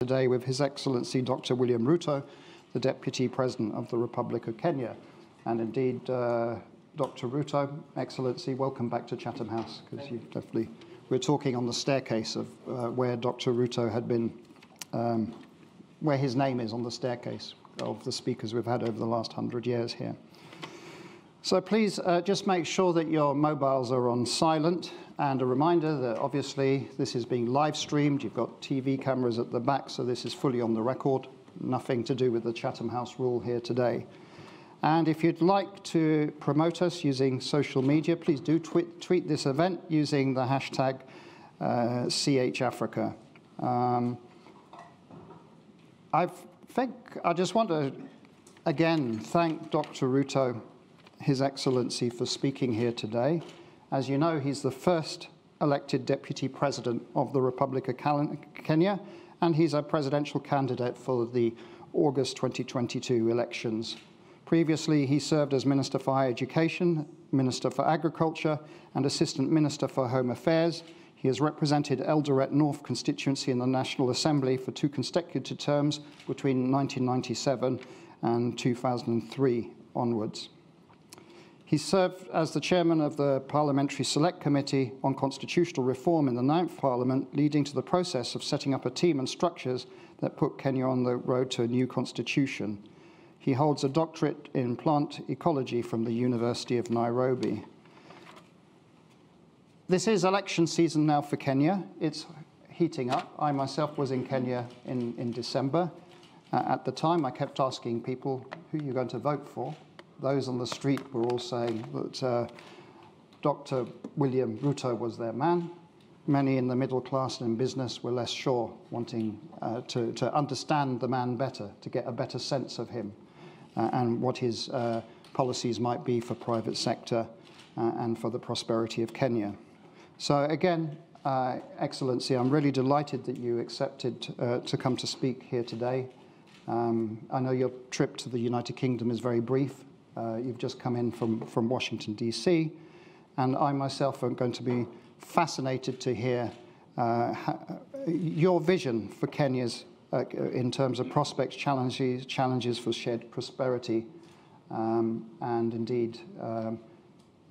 Today with His Excellency Dr. William Ruto, the Deputy President of the Republic of Kenya. And indeed, Dr. Ruto, Excellency, welcome back to Chatham House, because you definitely, we're talking on the staircase of where Dr. Ruto had been, where his name is on the staircase of the speakers we've had over the last 100 years here. So please just make sure that your mobiles are on silent, and a reminder that obviously this is being live streamed. You've got TV cameras at the back, so this is fully on the record. Nothing to do with the Chatham House rule here today. And if you'd like to promote us using social media, please do tweet this event using the hashtag CHAfrica. I just want to again thank Dr. Ruto, His Excellency, for speaking here today. As you know, he's the first elected Deputy President of the Republic of Kenya, and he's a presidential candidate for the August 2022 elections. Previously, he served as Minister for Higher Education, Minister for Agriculture, and Assistant Minister for Home Affairs. He has represented Eldoret North constituency in the National Assembly for 2 consecutive terms between 1997 and 2003 onwards. He served as the chairman of the Parliamentary Select Committee on Constitutional Reform in the 9th Parliament, leading to the process of setting up a team and structures that put Kenya on the road to a new constitution. He holds a doctorate in plant ecology from the University of Nairobi. This is election season now for Kenya. It's heating up. I myself was in Kenya in December. At the time, I kept asking people, who are you going to vote for? Those on the street were all saying that Dr. William Ruto was their man. Many in the middle class and in business were less sure, wanting to understand the man better, to get a better sense of him and what his policies might be for private sector and for the prosperity of Kenya. So again, Excellency, I'm really delighted that you accepted to come to speak here today. I know your trip to the United Kingdom is very brief. You've just come in from Washington, D.C., and I myself am going to be fascinated to hear your vision for Kenya's, in terms of prospects, challenges for shared prosperity, and indeed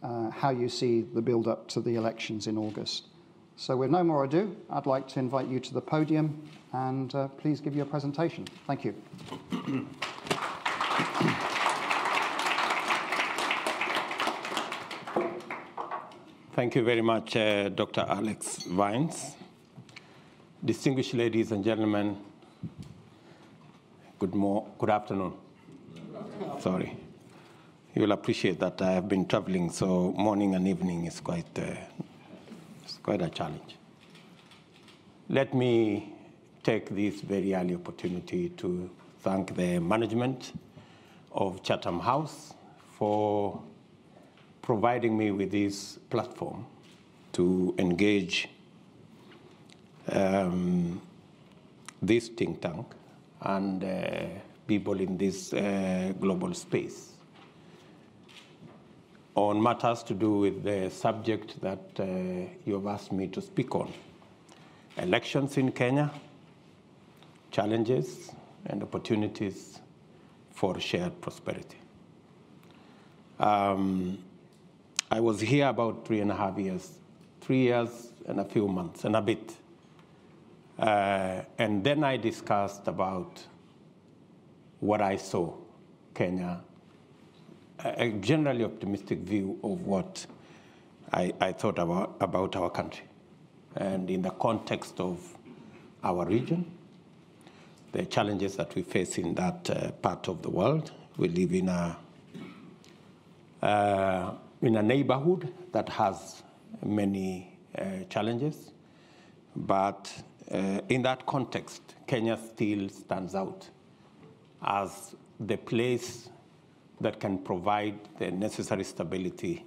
how you see the build-up to the elections in August. So with no more ado, I'd like to invite you to the podium, and please give your presentation. Thank you. Thank you very much, Dr. Alex Vines. Distinguished ladies and gentlemen, good afternoon. Sorry. You'll appreciate that I have been traveling, so morning and evening is quite a challenge. Let me take this very early opportunity to thank the management of Chatham House for providing me with this platform to engage this think tank and people in this global space on matters to do with the subject that you have asked me to speak on: elections in Kenya, challenges and opportunities for shared prosperity. I was here about 3.5 years, 3 years and a few months and a bit. And then I discussed about what I saw Kenya, a generally optimistic view of what I thought about our country. And in the context of our region, the challenges that we face in that part of the world. We live in a neighborhood that has many challenges, but in that context, Kenya still stands out as the place that can provide the necessary stability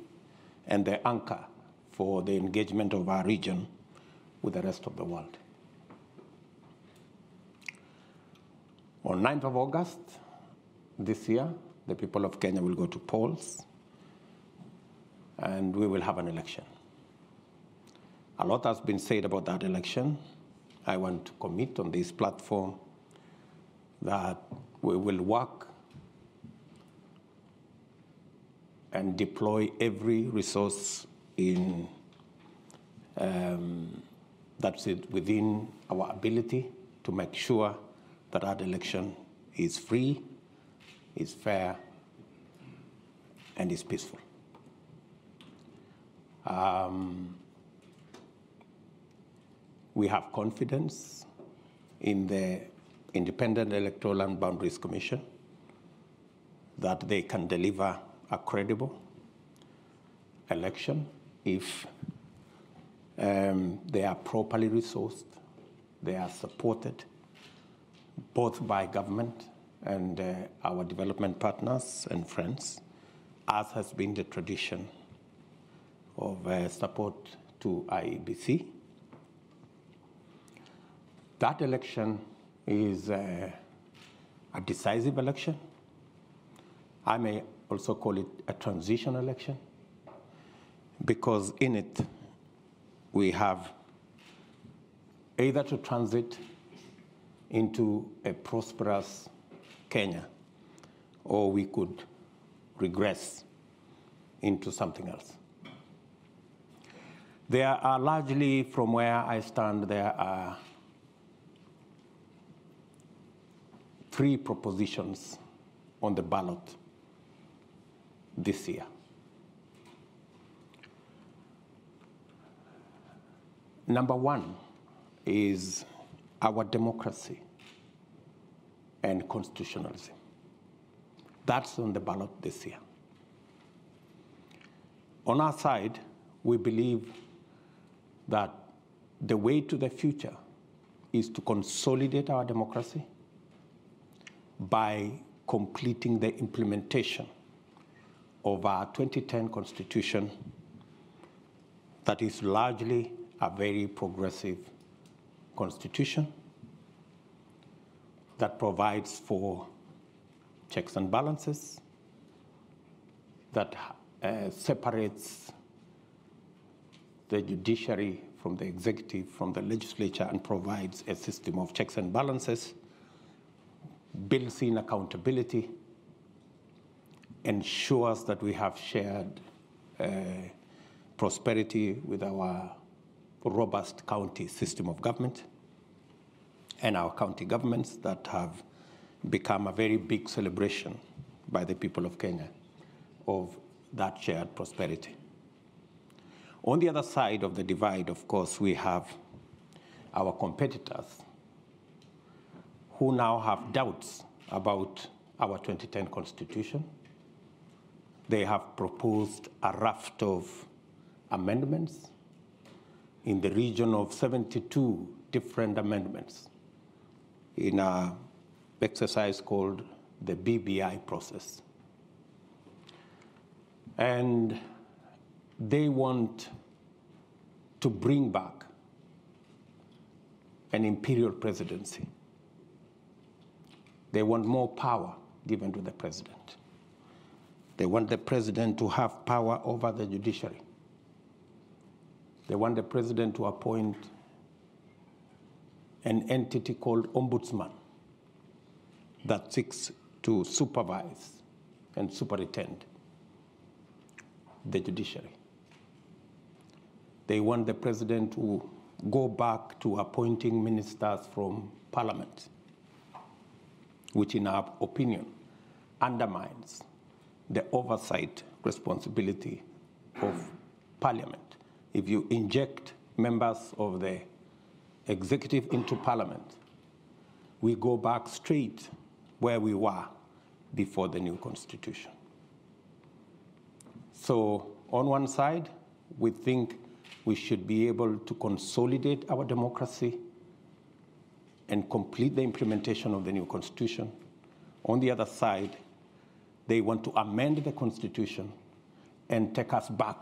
and the anchor for the engagement of our region with the rest of the world. On 9th of August this year, the people of Kenya will go to polls, and we will have an election. A lot has been said about that election, I want to commit on this platform that we will work and deploy every resource in that's it within our ability to make sure that our election is free, is fair, and is peaceful. We have confidence in the Independent Electoral and Boundaries Commission that they can deliver a credible election if they are properly resourced, they are supported both by government and our development partners and friends, as has been the tradition of support to IEBC. That election is a decisive election. I may also call it a transition election, because in it we have either to transit into a prosperous Kenya, or we could regress into something else. There are largely, from where I stand, there are 3 propositions on the ballot this year. Number 1 is our democracy and constitutionalism. That's on the ballot this year. On our side, we believe that the way to the future is to consolidate our democracy by completing the implementation of our 2010 Constitution that is largely a very progressive constitution that provides for checks and balances, that separates the judiciary from the executive, from the legislature, and provides a system of checks and balances, builds in accountability, ensures that we have shared prosperity with our robust county system of government and our county governments that have become a very big celebration by the people of Kenya of that shared prosperity. On the other side of the divide, of course, we have our competitors who now have doubts about our 2010 Constitution. They have proposed a raft of amendments in the region of 72 different amendments in an exercise called the BBI process. And they want to bring back an imperial presidency. They want more power given to the president. They want the president to have power over the judiciary. They want the president to appoint an entity called ombudsman that seeks to supervise and superintend the judiciary. They want the president to go back to appointing ministers from parliament, which in our opinion undermines the oversight responsibility of parliament. If you inject members of the executive into parliament, we go back straight where we were before the new constitution. So on one side, we think we should be able to consolidate our democracy and complete the implementation of the new constitution. On the other side, they want to amend the constitution and take us back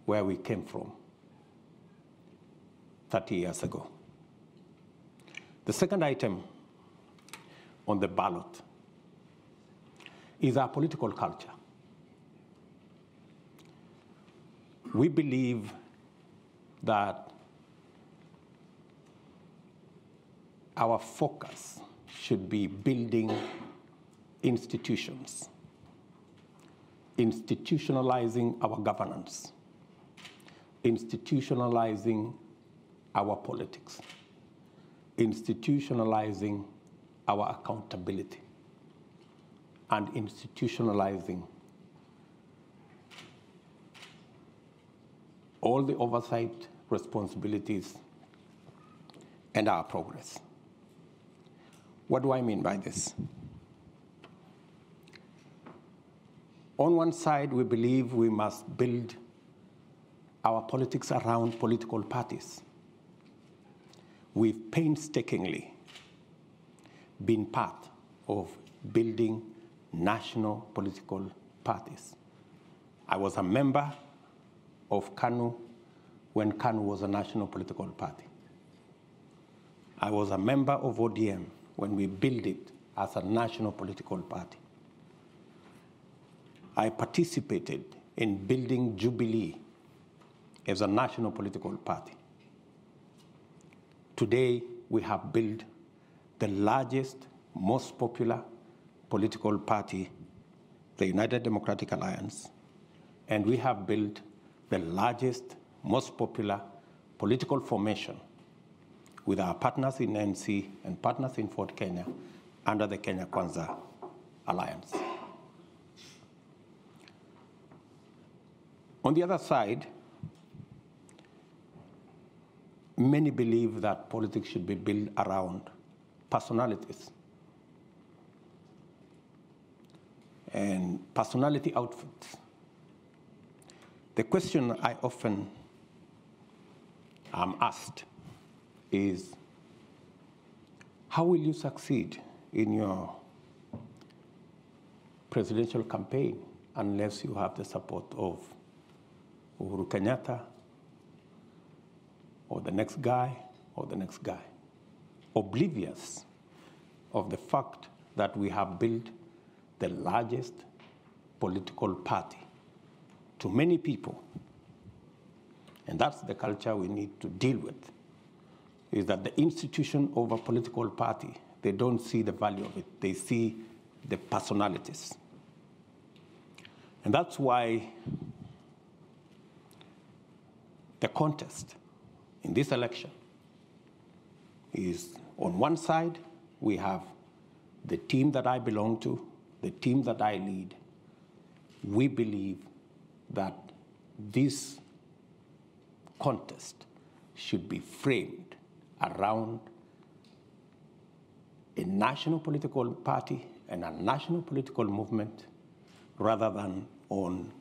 where we came from 30 years ago. The second item on the ballot is our political culture. We believe that our focus should be building institutions, institutionalizing our governance, institutionalizing our politics, institutionalizing our accountability, and institutionalizing all the oversight responsibilities and our progress. What do I mean by this? On one side, we believe we must build our politics around political parties. We've painstakingly been part of building national political parties. I was a member of KANU when KANU was a national political party. I was a member of ODM when we built it as a national political party. I participated in building Jubilee as a national political party. Today, we have built the largest, most popular political party, the United Democratic Alliance, and we have built the largest, most popular political formation with our partners in NC and partners in Fort Kenya under the Kenya Kwanza Alliance. On the other side, many believe that politics should be built around personalities and personality outfits. The question I often am asked is, how will you succeed in your presidential campaign unless you have the support of Uhuru Kenyatta or the next guy or the next guy, oblivious of the fact that we have built the largest political party to many people. And that's the culture we need to deal with, is that the institution of a political party, they don't see the value of it. They see the personalities. And that's why the contest in this election is, on one side, we have the team that I belong to, the team that I lead. We believe that this contest should be framed around a national political party and a national political movement rather than on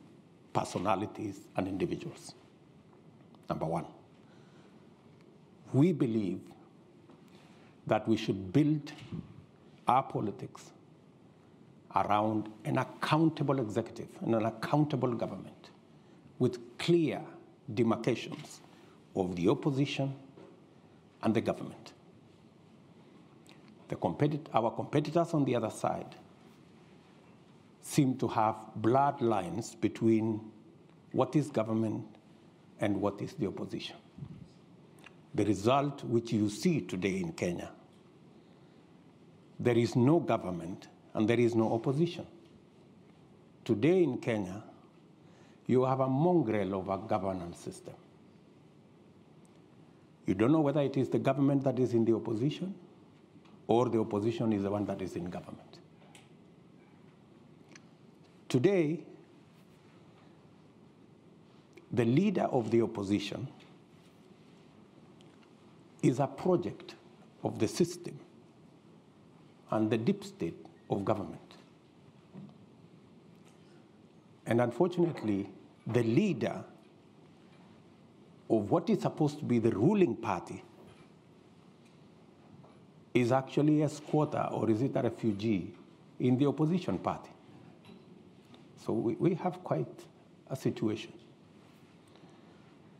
personalities and individuals. Number one, we believe that we should build our politics around an accountable executive and an accountable government with clear demarcations of the opposition and the government. Our competitors on the other side seem to have blurred lines between what is government and what is the opposition. The result which you see today in Kenya, there is no government and there is no opposition. Today in Kenya, you have a mongrel of a governance system. You don't know whether it is the government that is in the opposition or the opposition is the one that is in government. Today, the leader of the opposition is a project of the system and the deep state of government. And unfortunately, the leader of what is supposed to be the ruling party is actually a squatter, or is it a refugee, in the opposition party. So we have quite a situation.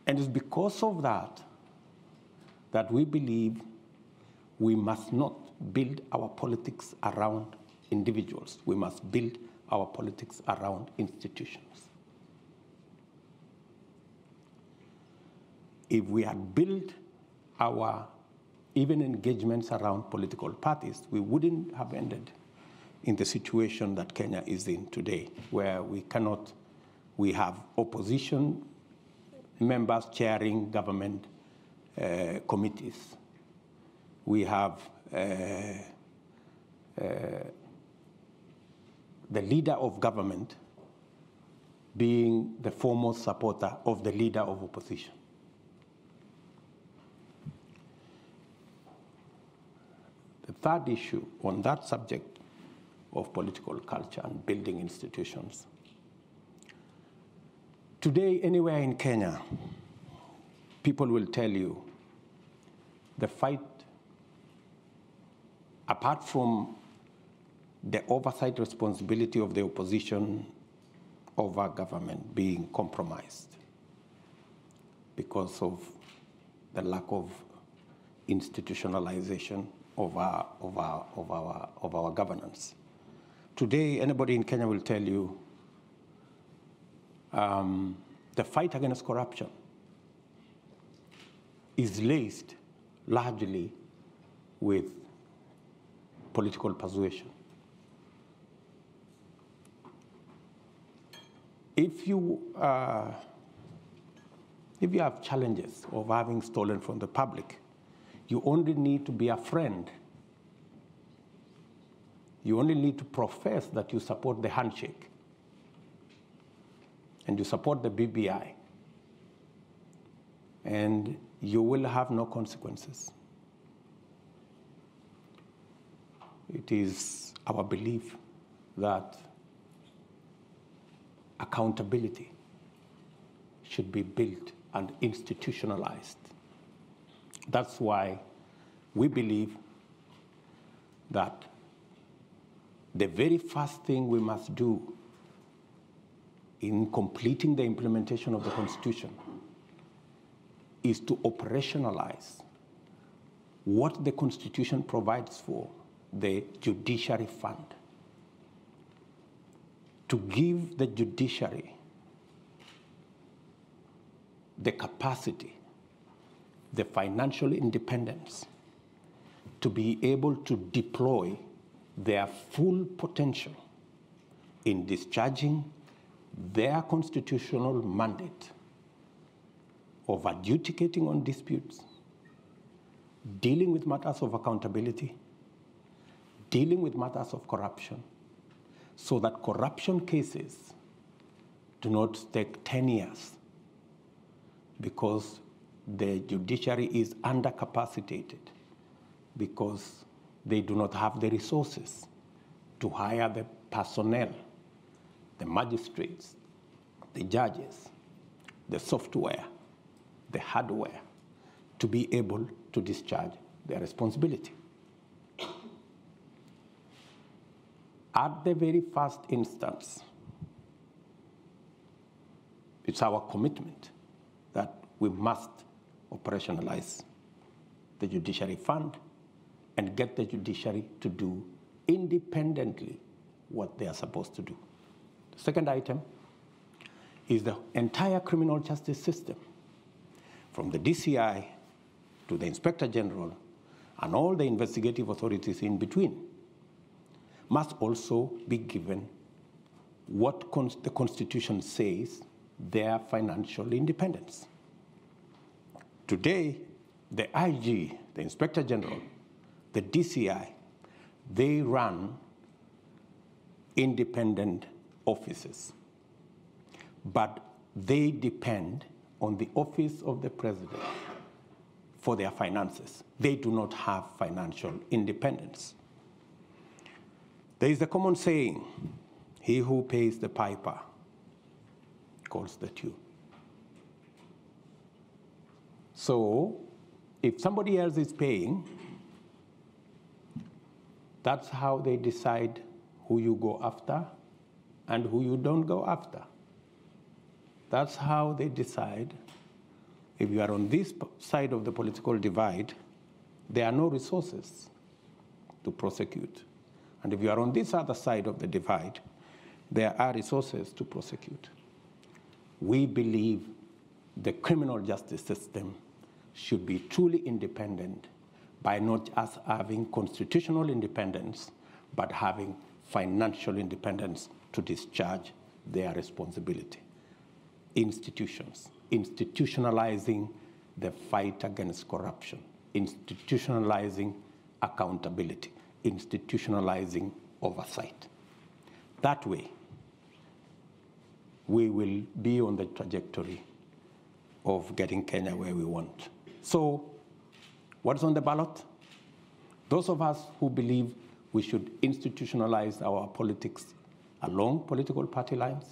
And it's because of that that we believe we must not build our politics around individuals. We must build our politics around institutions. If we had built our even engagements around political parties, we wouldn't have ended in the situation that Kenya is in today, where we have opposition members chairing government committees. We have the leader of government being the foremost supporter of the leader of opposition. The third issue on that subject of political culture and building institutions. Today, anywhere in Kenya, people will tell you the fight, apart from the oversight responsibility of the opposition over government being compromised because of the lack of institutionalization of our governance. Today, anybody in Kenya will tell you the fight against corruption is laced largely with political persuasion. If you have challenges of having stolen from the public, you only need to be a friend. You only need to profess that you support the handshake and you support the BBI, and you will have no consequences. It is our belief that accountability should be built and institutionalized. That's why we believe that the very first thing we must do in completing the implementation of the Constitution is to operationalize what the Constitution provides for, the judiciary fund, to give the judiciary the capacity, the financial independence to be able to deploy their full potential in discharging their constitutional mandate of adjudicating on disputes, dealing with matters of accountability, dealing with matters of corruption, so that corruption cases do not take 10 years because the judiciary is undercapacitated, because they do not have the resources to hire the personnel, the magistrates, the judges, the software, the hardware, to be able to discharge their responsibility. At the very first instance, it's our commitment that we must operationalize the judiciary fund and get the judiciary to do independently what they are supposed to do. The second item is the entire criminal justice system, from the DCI to the Inspector General and all the investigative authorities in between, must also be given what the Constitution says, their financial independence. Today, the IG, the Inspector General, the DCI, they run independent offices, but they depend on the office of the president for their finances. They do not have financial independence. There is a common saying, he who pays the piper calls the tune. So if somebody else is paying, that's how they decide who you go after and who you don't go after. That's how they decide if you are on this side of the political divide, there are no resources to prosecute. And if you are on this other side of the divide, there are resources to prosecute. We believe the criminal justice system should be truly independent, by not just having constitutional independence, but having financial independence to discharge their responsibility. Institutions, institutionalizing the fight against corruption, institutionalizing accountability, institutionalizing oversight. That way, we will be on the trajectory of getting Kenya where we want. So, what's on the ballot? Those of us who believe we should institutionalize our politics along political party lines,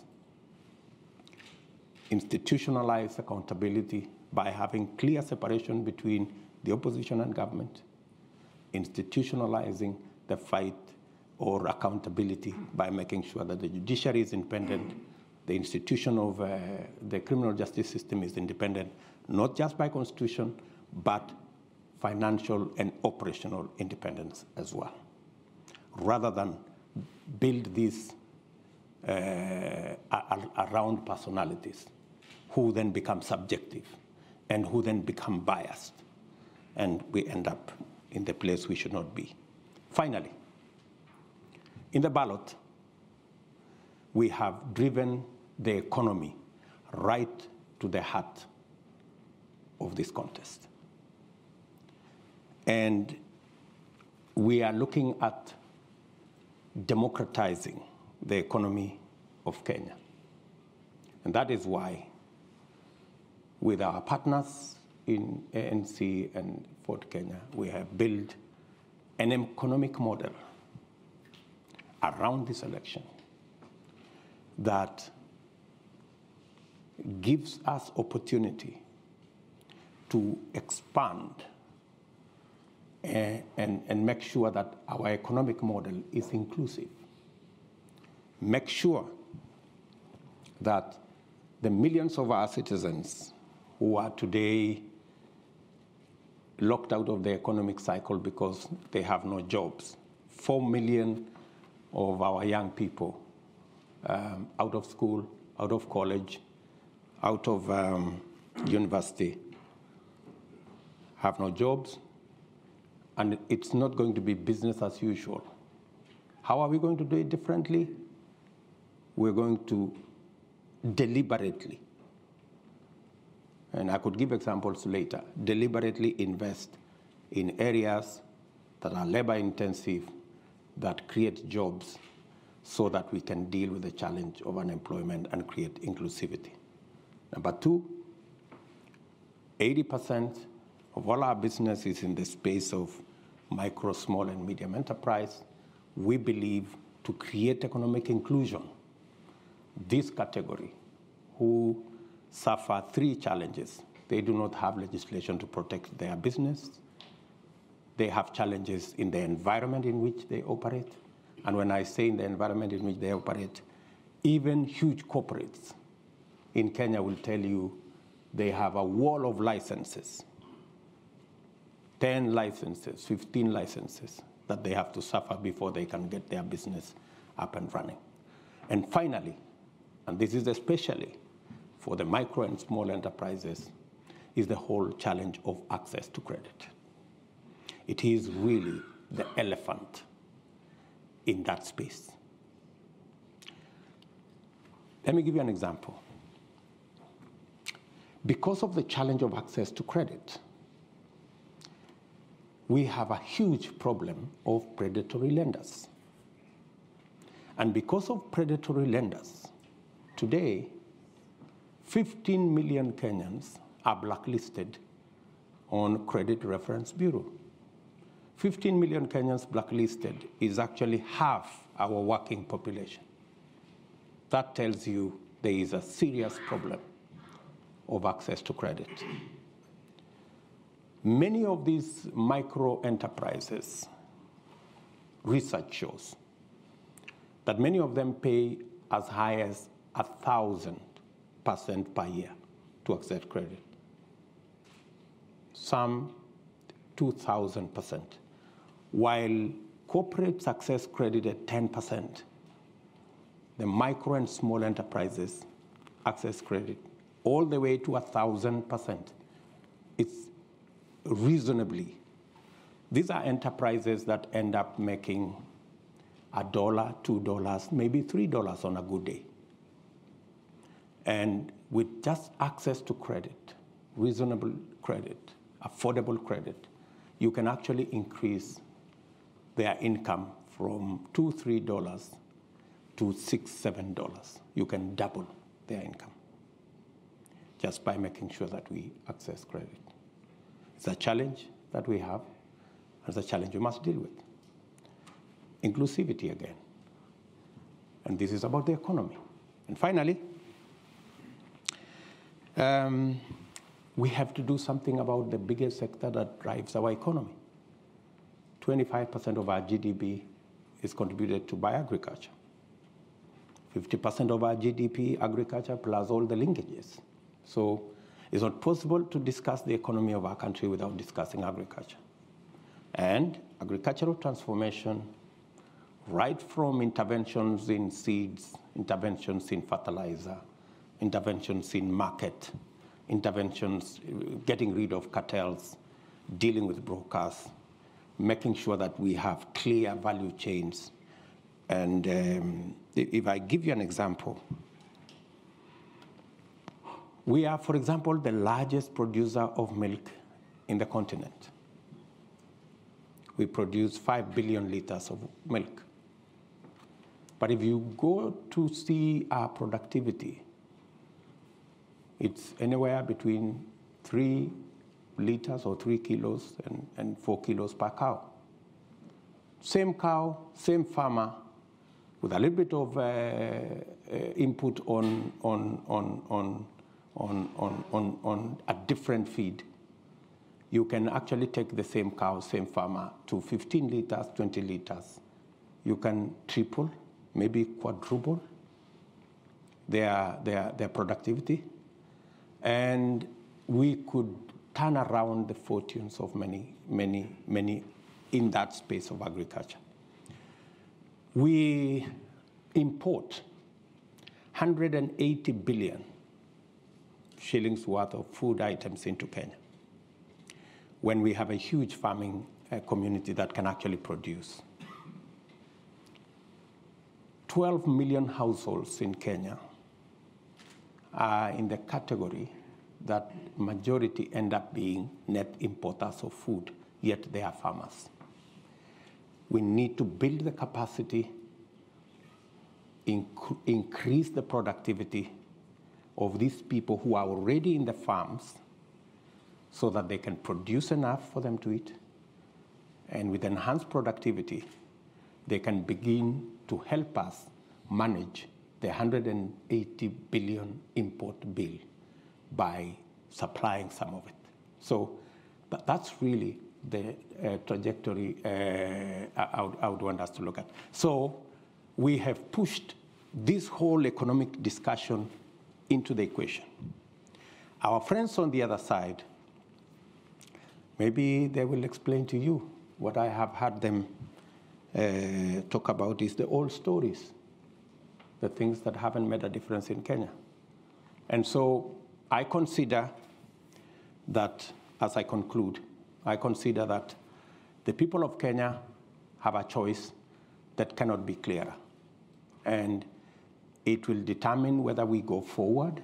institutionalize accountability by having clear separation between the opposition and government, institutionalizing the fight or accountability by making sure that the judiciary is independent, the institution of the criminal justice system is independent, not just by constitution, but financial and operational independence as well, rather than build these around personalities who then become subjective and who then become biased, and we end up in the place we should not be. Finally, in the ballot, we have driven the economy right to the heart of this contest. And we are looking at democratizing the economy of Kenya. And that is why, with our partners in ANC and Ford Kenya, we have built an economic model around this election that gives us opportunity to expand and make sure that our economic model is inclusive. Make sure that the millions of our citizens who are today locked out of the economic cycle because they have no jobs, 4 million of our young people out of school, out of college, out of university, have no jobs, and it's not going to be business as usual. How are we going to do it differently? We're going to deliberately, and I could give examples later, deliberately invest in areas that are labor intensive, that create jobs, so that we can deal with the challenge of unemployment and create inclusivity. Number two, 80% of all our business is in the space of micro, small, and medium enterprise. We believe to create economic inclusion, this category, who suffer 3 challenges. They do not have legislation to protect their business. They have challenges in the environment in which they operate. And when I say in the environment in which they operate, even huge corporates in Kenya will tell you they have a wall of licenses, 10 licenses, 15 licenses that they have to suffer before they can get their business up and running. And finally, and this is especially for the micro and small enterprises, is the whole challenge of access to credit. It is really the elephant in that space. Let me give you an example. Because of the challenge of access to credit, we have a huge problem of predatory lenders. And because of predatory lenders, today, 15 million Kenyans are blacklisted on Credit Reference Bureau. 15 million Kenyans blacklisted is actually half our working population. That tells you there is a serious problem of access to credit. Many of these micro enterprises, research shows that many of them pay as high as 1,000% per year to access credit. Some 2,000%. While corporates access credit at 10%, the micro and small enterprises access credit all the way to 1,000%. It's reasonably These are enterprises that end up making $1, $2, maybe $3 on a good day. And with just access to credit, reasonable credit, affordable credit, you can actually increase their income from $2, $3 to $6, $7. You can double their income just by making sure that we access credit. It's a challenge that we have, and it's a challenge we must deal with. Inclusivity again. And this is about the economy. And finally, we have to do something about the biggest sector that drives our economy. 25% of our GDP is contributed to by agriculture. 50% of our GDP, agriculture, plus all the linkages. So it's not possible to discuss the economy of our country without discussing agriculture. And agricultural transformation, right from interventions in seeds, interventions in fertilizer, interventions in market, interventions, getting rid of cartels, dealing with brokers, making sure that we have clear value chains. And if I give you an example, we are, for example, the largest producer of milk in the continent. We produce 5 billion liters of milk. But if you go to see our productivity, it's anywhere between 3 liters or 3 kilos and 4 kilos per cow. Same cow, same farmer, with a little bit of input on a different feed. You can actually take the same cow, same farmer, to 15 liters, 20 liters. You can triple, maybe quadruple their productivity. And we could turn around the fortunes of many, many, many in that space of agriculture. We import 180 billion shillings worth of food items into Kenya, when we have a huge farming community that can actually produce. 12 million households in Kenya are in the category that majority end up being net importers of food, yet they are farmers. We need to build the capacity, increase the productivity of these people who are already in the farms so that they can produce enough for them to eat. And with enhanced productivity, they can begin to help us manage the 180 billion import bill by supplying some of it. So that's really the trajectory I would want us to look at. So we have pushed this whole economic discussion into the equation. Our friends on the other side, maybe they will explain to you what I have heard them talk about is the old stories, the things that haven't made a difference in Kenya. And so I consider that, as I conclude, I consider that the people of Kenya have a choice that cannot be clearer. And it will determine whether we go forward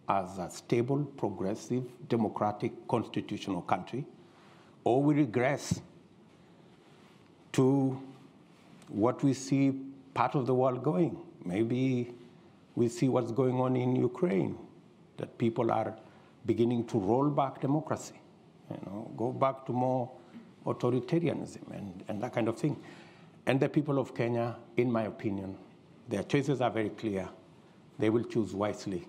as a stable, progressive, democratic, constitutional country, or we regress to what we see part of the world going. Maybe we see what's going on in Ukraine, that people are beginning to roll back democracy, go back to more authoritarianism and that kind of thing. And the people of Kenya, in my opinion, their choices are very clear. They will choose wisely,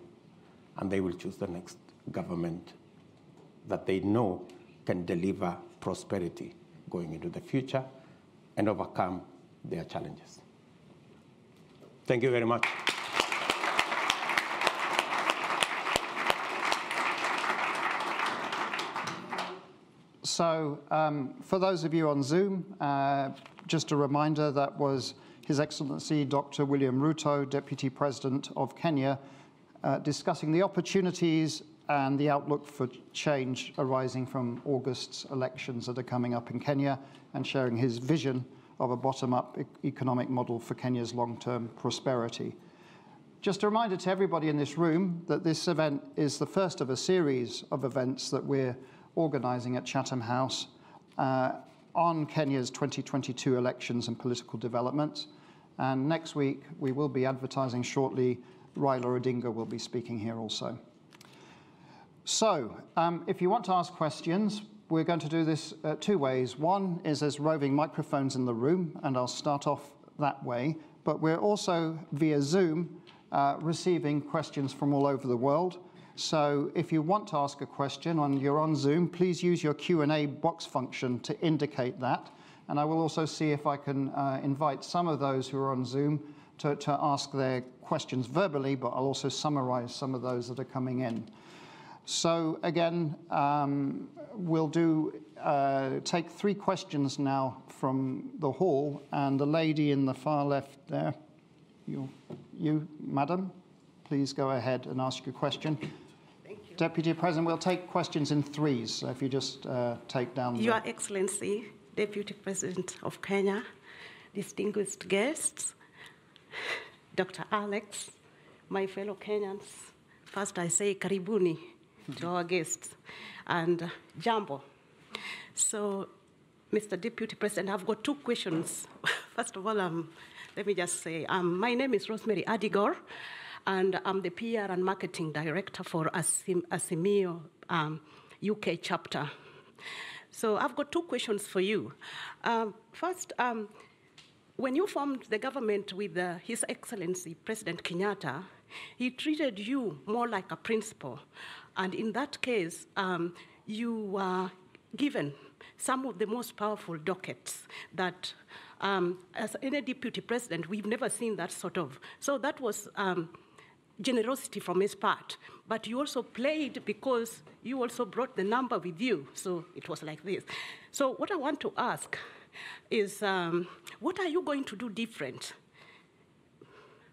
and they will choose the next government that they know can deliver prosperity going into the future and overcome their challenges. Thank you very much. So for those of you on Zoom, just a reminder, that was His Excellency Dr. William Ruto, Deputy President of Kenya, discussing the opportunities and the outlook for change arising from August's elections that are coming up in Kenya, and sharing his vision of a bottom-up economic model for Kenya's long-term prosperity. Just a reminder to everybody in this room that this event is the first of a series of events that we're organising at Chatham House on Kenya's 2022 elections and political developments. And next week, we will be advertising shortly. Raila Odinga will be speaking here also. So, if you want to ask questions, we're going to do this two ways. One is there's roving microphones in the room, and I'll start off that way. But we're also, via Zoom, receiving questions from all over the world. So if you want to ask a question and you're on Zoom, please use your Q&A box function to indicate that. And I will also see if I can invite some of those who are on Zoom to ask their questions verbally, but I'll also summarize some of those that are coming in. So again, we'll take 3 questions now from the hall, and the lady in the far left there, you madam, please go ahead and ask your question. Thank you. Deputy President, we'll take questions in 3s, so if you just take down Your Excellency, Deputy President of Kenya, distinguished guests, Dr. Alex, my fellow Kenyans, first I say karibuni to our guests, and jambo. So, Mr. Deputy President, I've got 2 questions. First of all, let me just say, my name is Rosemary Adigor, and I'm the PR and Marketing Director for Azimio UK chapter. So I've got 2 questions for you. First, when you formed the government with His Excellency President Kenyatta, he treated you more like a principal. And in that case, you were given some of the most powerful dockets that, as any deputy president, we've never seen that sort of. So that was generosity from his part. But you also played because you also brought the number with you. So it was like this. So what I want to ask is, what are you going to do different,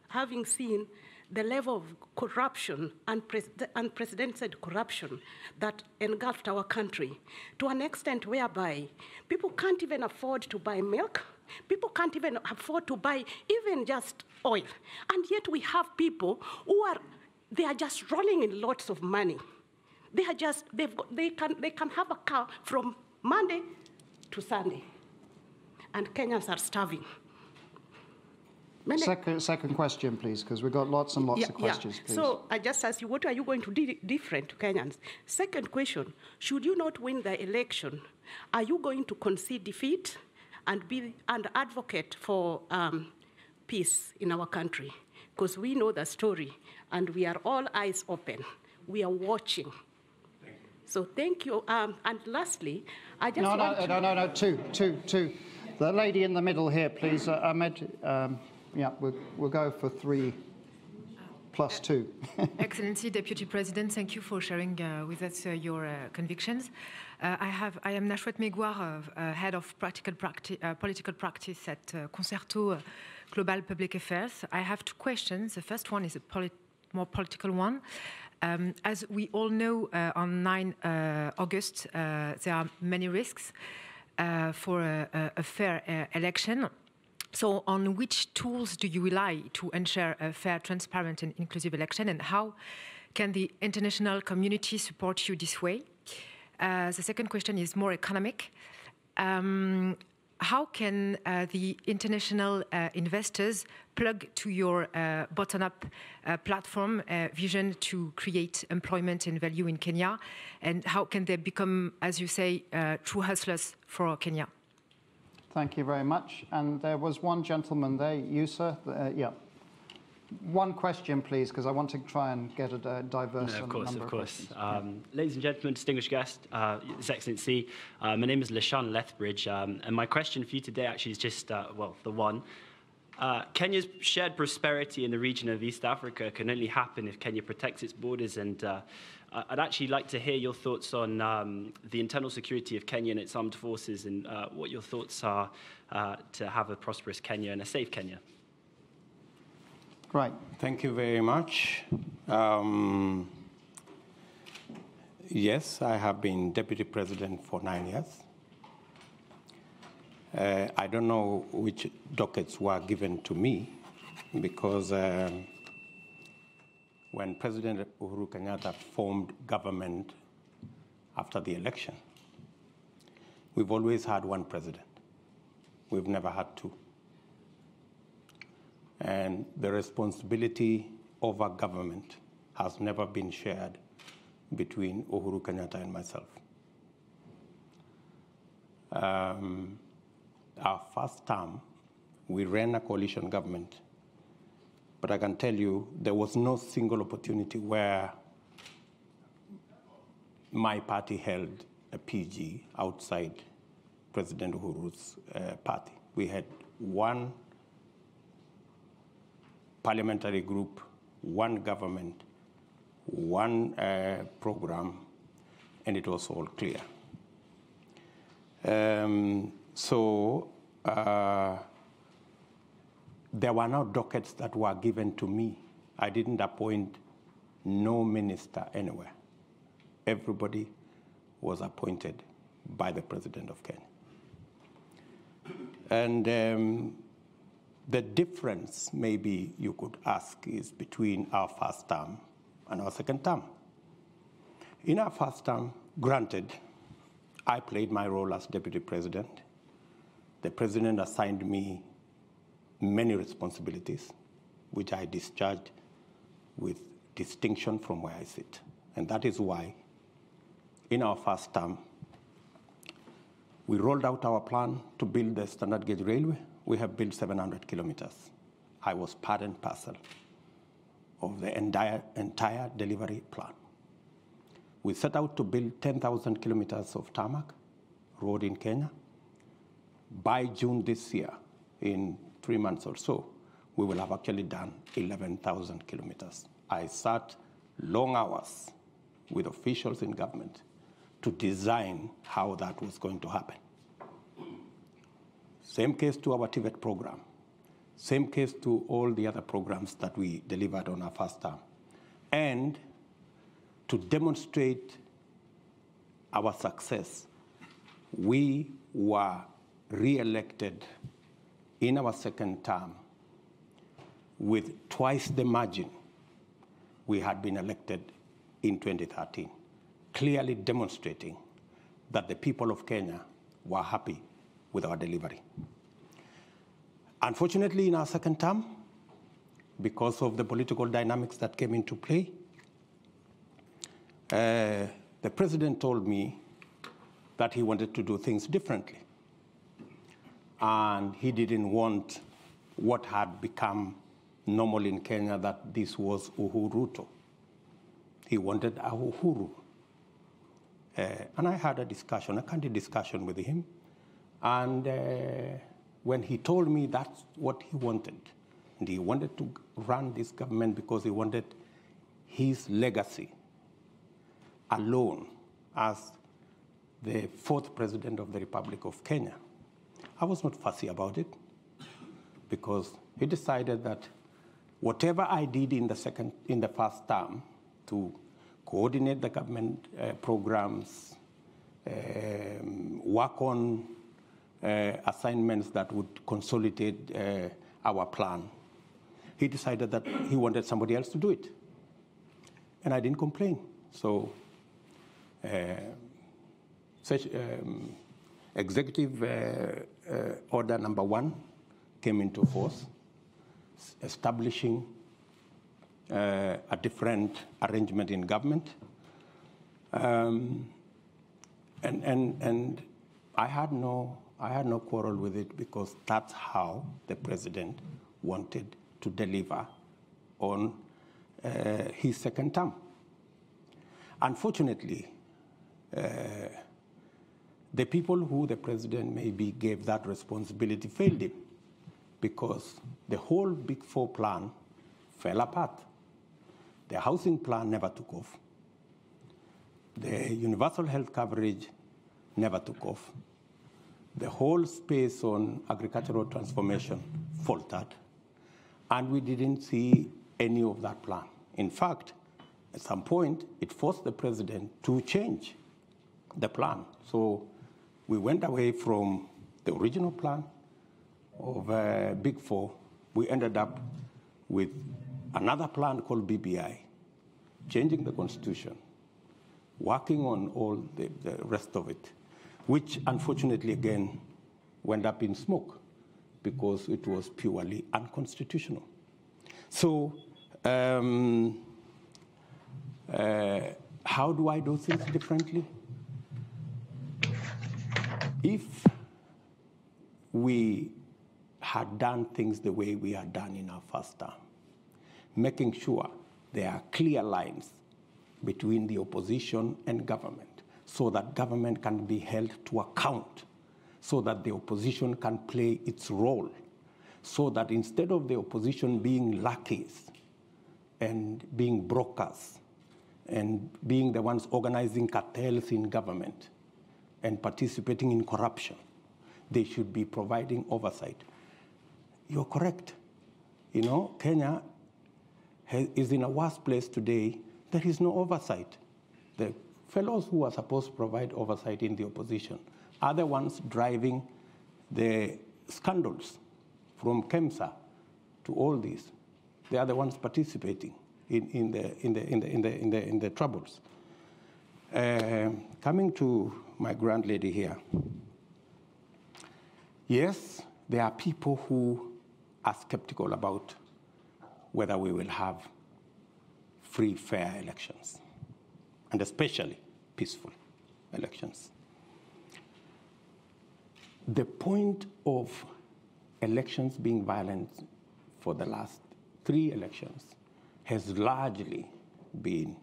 having seen the level of corruption, unprecedented corruption that engulfed our country to an extent whereby people can't even afford to buy milk, people can't even afford to buy even just oil. And yet we have people who they are just rolling in lots of money. They can have a car from Monday to Sunday. And Kenyans are starving. Second question, please, because we've got lots and lots of questions, please. So I just ask you, what are you going to do different to Kenyans? Second question, should you not win the election, are you going to concede defeat and be an advocate for peace in our country? Because we know the story, and we are all eyes open. We are watching. Thank you. So thank you. And lastly, I just No, two. The lady in the middle here, please. Ahmed. Yeah, we'll go for 3 plus 2. Excellency, Deputy President, thank you for sharing with us your convictions. I am Nashwat Megwar, Head of Political Practice at Concerto Global Public Affairs. I have 2 questions. The first one is a more political one. As we all know, on 9 August, there are many risks for a fair election. So on which tools do you rely to ensure a fair, transparent and inclusive election, and how can the international community support you this way? The second question is more economic. How can the international investors plug to your bottom-up platform vision to create employment and value in Kenya? And how can they become, as you say, true hustlers for Kenya? Thank you very much. And there was one gentleman there, you, sir. Yeah. One question, please, because I want to try and get a diverse number of questions. Ladies and gentlemen, distinguished guests, His Excellency, my name is Lashan Lethbridge, and my question for you today actually is just, the one. Kenya's shared prosperity in the region of East Africa can only happen if Kenya protects its borders, and I'd actually like to hear your thoughts on the internal security of Kenya and its armed forces, and what your thoughts are to have a prosperous Kenya and a safe Kenya. Right. Thank you very much. Yes, I have been deputy president for 9 years. I don't know which dockets were given to me because when President Uhuru Kenyatta formed government after the election, we've always had one president. We've never had two. And the responsibility over government has never been shared between Uhuru Kenyatta and myself. Our first term, we ran a coalition government, but I can tell you there was no single opportunity where my party held a PG outside President Uhuru's party. We had one parliamentary group, one government, one program, and it was all clear. There were no dockets that were given to me. I didn't appoint no minister anywhere. Everybody was appointed by the President of Kenya. And the difference, maybe you could ask, is between our first term and our second term. In our first term, granted, I played my role as deputy president. The president assigned me many responsibilities, which I discharged with distinction from where I sit. And that is why, in our first term, we rolled out our plan to build the standard gauge railway. We have built 700 kilometers. I was part and parcel of the entire delivery plan. We set out to build 10,000 kilometers of tarmac road in Kenya. By June this year, in 3 months or so, we will have actually done 11,000 kilometers. I sat long hours with officials in government to design how that was going to happen. Same case to our TVET program. Same case to all the other programs that we delivered on our first term. And to demonstrate our success, we were re-elected in our second term with twice the margin we had been elected in 2013, clearly demonstrating that the people of Kenya were happy with our delivery. Unfortunately, in our second term, because of the political dynamics that came into play, the president told me that he wanted to do things differently. And he didn't want what had become normal in Kenya, that this was Ruto. He wanted a Uhuru. And I had a discussion, a candid discussion with him. And when he told me that's what he wanted, and he wanted to run this government because he wanted his legacy alone as the fourth president of the Republic of Kenya, I was not fussy about it, because he decided that whatever I did in the first term to coordinate the government programs, work on assignments that would consolidate our plan, he decided that he wanted somebody else to do it. And I didn't complain. So Executive Order number 1 came into force, establishing a different arrangement in government. And I had no quarrel with it, because that's how the president wanted to deliver on his second term. Unfortunately, the people who the president maybe gave that responsibility failed him, because the whole Big Four plan fell apart. The housing plan never took off. The universal health coverage never took off. The whole space on agricultural transformation faltered, and we didn't see any of that plan. In fact, At some point, it forced the president to change the plan. So we went away from the original plan of Big Four. We ended up with another plan called BBI, changing the constitution, working on all the rest of it, which unfortunately, again, went up in smoke because it was purely unconstitutional. So how do I do things differently? If we had done things the way we had done in our first term, making sure there are clear lines between the opposition and government so that government can be held to account, so that the opposition can play its role, so that instead of the opposition being lackeys and being brokers and being the ones organizing cartels in government and participating in corruption, they should be providing oversight. You're correct. You know, Kenya is in a worse place today. There is no oversight. The fellows who are supposed to provide oversight in the opposition are the ones driving the scandals from KEMSA to all these. They are the ones participating in the troubles. Coming to my grand lady here. Yes, there are people who are skeptical about whether we will have free, fair elections, and especially peaceful elections. The point of elections being violent for the last 3 elections has largely been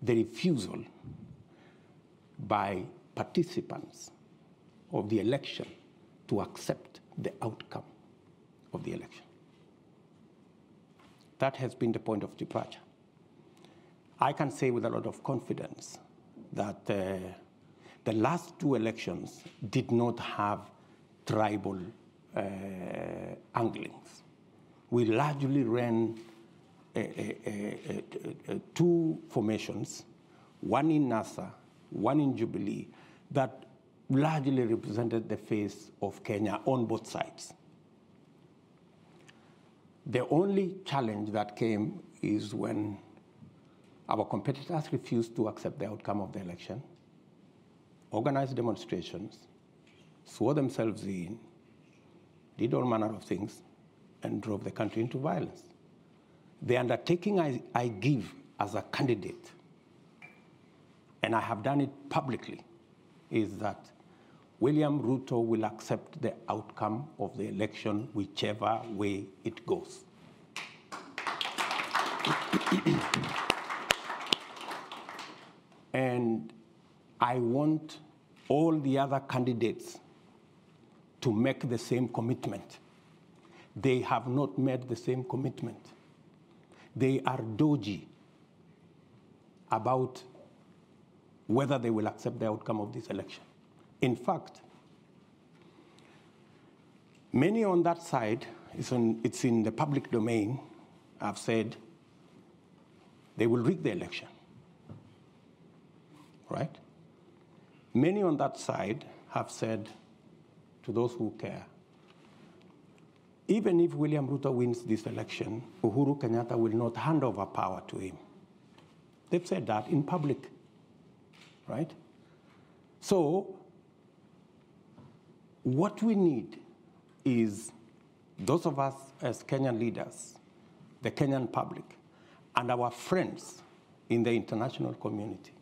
the refusal by participants of the election to accept the outcome of the election. That has been the point of departure. I can say with a lot of confidence that the last 2 elections did not have tribal anglings. We largely ran 2 formations, one in NASA, one in Jubilee, that largely represented the face of Kenya on both sides. The only challenge that came is when our competitors refused to accept the outcome of the election, organized demonstrations, swore themselves in, did all manner of things, and drove the country into violence. The undertaking I give as a candidate, and I have done it publicly, is that William Ruto will accept the outcome of the election whichever way it goes. And I want all the other candidates to make the same commitment. They have not made the same commitment. They are dodgy about whether they will accept the outcome of this election. In fact, many on that side, it's in the public domain, have said they will rig the election, right? Many on that side have said to those who care, even if William Ruto wins this election, Uhuru Kenyatta will not hand over power to him. They've said that in public, right? So what we need is those of us as Kenyan leaders, the Kenyan public, and our friends in the international community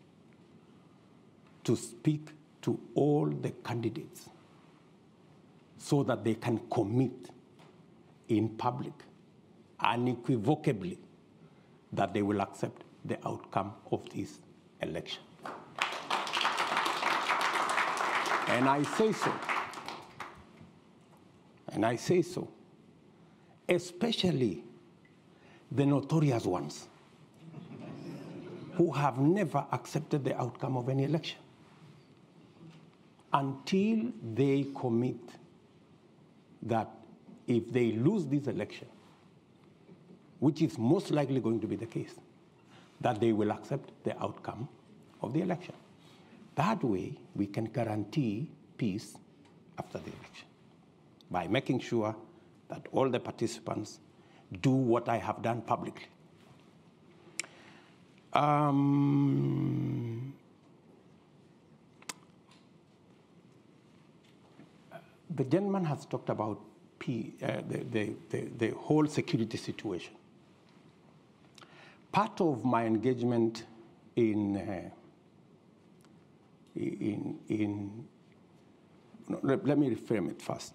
to speak to all the candidates so that they can commit in public unequivocally that they will accept the outcome of this election. And I say so, especially the notorious ones who have never accepted the outcome of any election. Until they commit that if they lose this election, which is most likely going to be the case, that they will accept the outcome of the election. That way, we can guarantee peace after the election by making sure that all the participants do what I have done publicly. The gentleman has talked about the whole security situation. Part of my engagement let me reframe it first.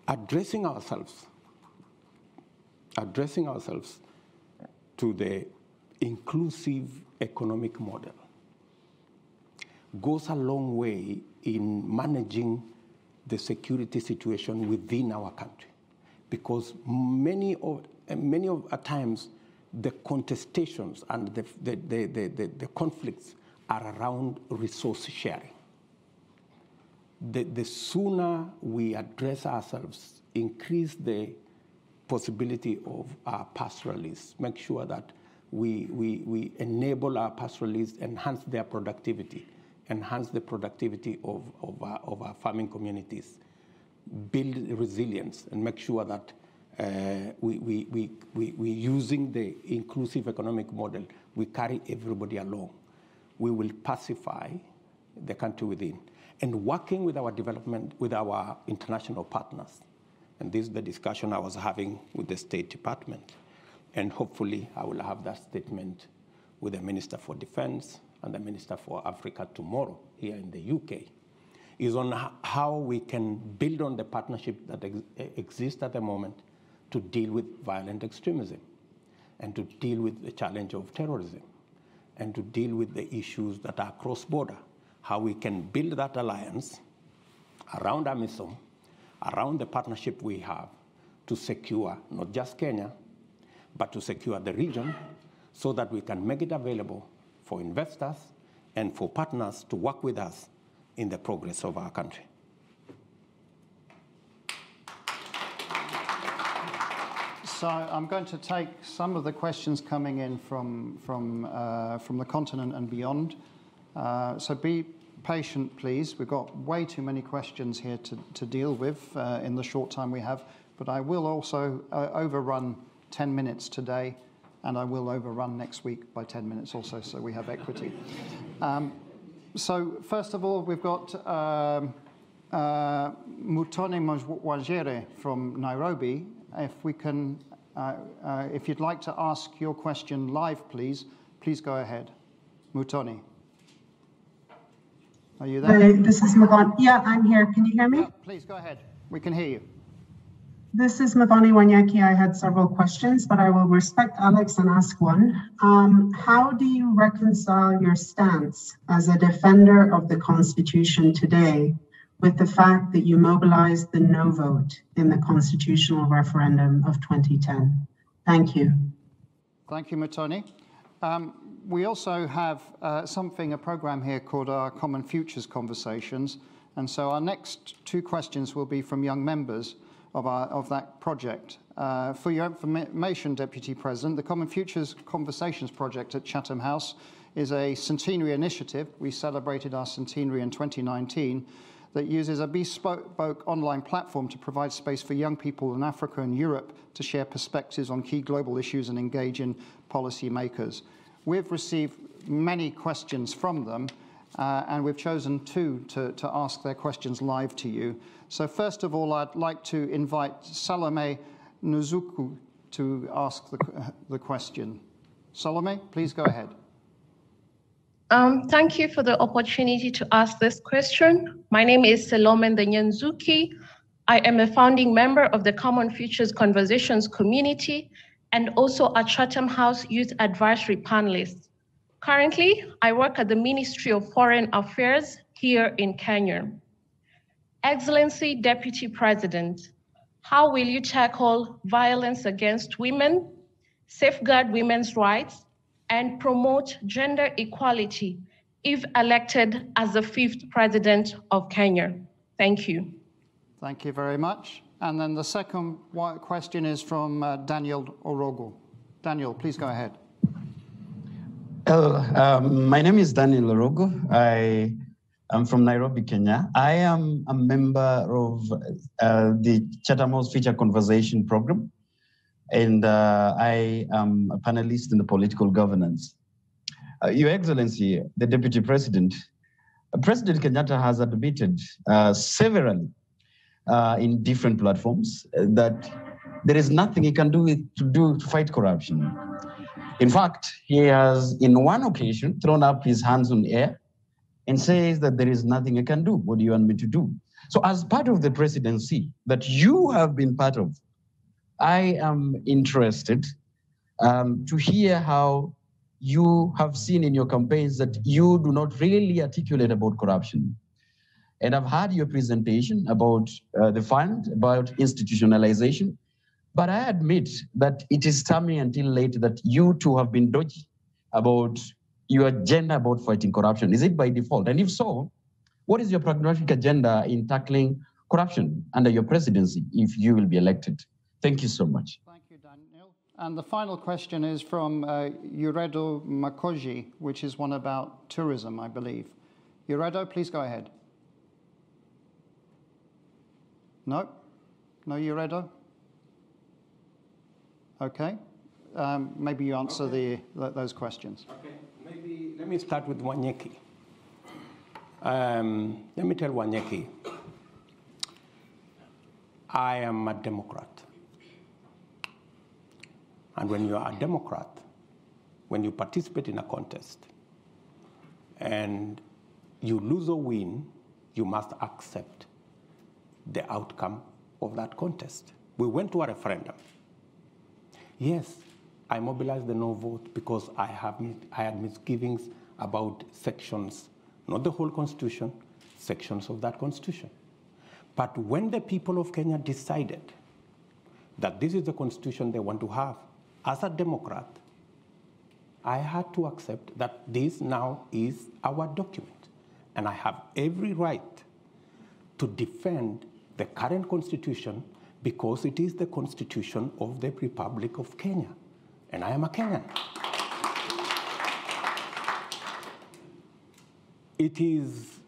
Addressing ourselves to the inclusive economic model goes a long way in managing the security situation within our country, because many of times the contestations and the conflicts are around resource sharing. The sooner we address ourselves, increase the possibility of our pastoralists, make sure that we enable our pastoralists, enhance their productivity, enhance the productivity of our farming communities, build resilience, and make sure that we using the inclusive economic model, we carry everybody along. We will pacify the country within. And working with our development, with our international partners. And this is the discussion I was having with the State Department. And hopefully I will have that statement with the Minister for Defense and the Minister for Africa tomorrow here in the UK, is on how we can build on the partnership that exists at the moment to deal with violent extremism and to deal with the challenge of terrorism and to deal with the issues that are cross-border. How we can build that alliance around AMISOM, around the partnership we have to secure not just Kenya, but to secure the region so that we can make it available for investors and for partners to work with us in the progress of our country. So I'm going to take some of the questions coming in from the continent and beyond. So be patient, please. We've got way too many questions here to deal with in the short time we have, but I will also overrun 10 minutes today, and I will overrun next week by 10 minutes also, so we have equity. So first of all, we've got Mutone Mwajere from Nairobi. If we can, if you'd like to ask your question live, please go ahead. Mutone. Are you there? Hi, this is Mavani. Yeah, I'm here. Can you hear me? Yeah, please go ahead. We can hear you. This is Mavani Wanyaki. I had several questions, but I will respect Alex and ask one. How do you reconcile your stance as a defender of the Constitution today with the fact that you mobilized the no vote in the constitutional referendum of 2010? Thank you. Thank you, Mutoni. We also have a program here called our Common Futures Conversations. And so our next two questions will be from young members of that project. For your information, Deputy President, the Common Futures Conversations project at Chatham House is a centenary initiative. We celebrated our centenary in 2019 that uses a bespoke online platform to provide space for young people in Africa and Europe to share perspectives on key global issues and engage in policy makers. We've received many questions from them, and we've chosen two to ask their questions live to you. So first of all, I'd like to invite Salome Nuzuku to ask the question. Salome, please go ahead. Thank you for the opportunity to ask this question. My name is Salome Nyanzuki. I am a founding member of the Common Futures Conversations community and also a Chatham House Youth Advisory panelist. Currently, I work at the Ministry of Foreign Affairs here in Kenya. Excellency Deputy President, how will you tackle violence against women, safeguard women's rights, and promote gender equality if elected as the 5th President of Kenya? Thank you. Thank you very much. And then the second question is from Daniel Orogo. Daniel, please go ahead. Hello, my name is Daniel Orogo. I am from Nairobi, Kenya. I am a member of the Chatham House Feature Conversation Program, and I am a panelist in the political governance. Your Excellency, the Deputy President, President Kenyatta has admitted severally in different platforms that there is nothing he can do to fight corruption. In fact, he has, in one occasion, thrown up his hands on air and says that there is nothing I can do. What do you want me to do? So as part of the presidency that you have been part of, I am interested to hear how you have seen in your campaigns that you do not really articulate about corruption. And I've heard your presentation about the fund, about institutionalization, but I admit that it is coming until late that you too have been dodgy about your agenda about fighting corruption. Is it by default? And if so, what is your pragmatic agenda in tackling corruption under your presidency if you will be elected? Thank you so much. Thank you, Daniel. And the final question is from Uredo Makoji, which is one about tourism, I believe. Uredo, please go ahead. No? No, Uredo? Okay. Maybe you answer those questions. Okay. Maybe let me start with Wanyeki. Let me tell Wanyeki, I am a Democrat. And when you are a Democrat, when you participate in a contest and you lose or win, you must accept the outcome of that contest. We went to a referendum. Yes, I mobilized the no vote because I had misgivings about sections, not the whole Constitution, sections of that Constitution. But when the people of Kenya decided that this is the Constitution they want to have, as a Democrat, I had to accept that this now is our document. And I have every right to defend the current Constitution because it is the Constitution of the Republic of Kenya. And I am a Kenyan. It is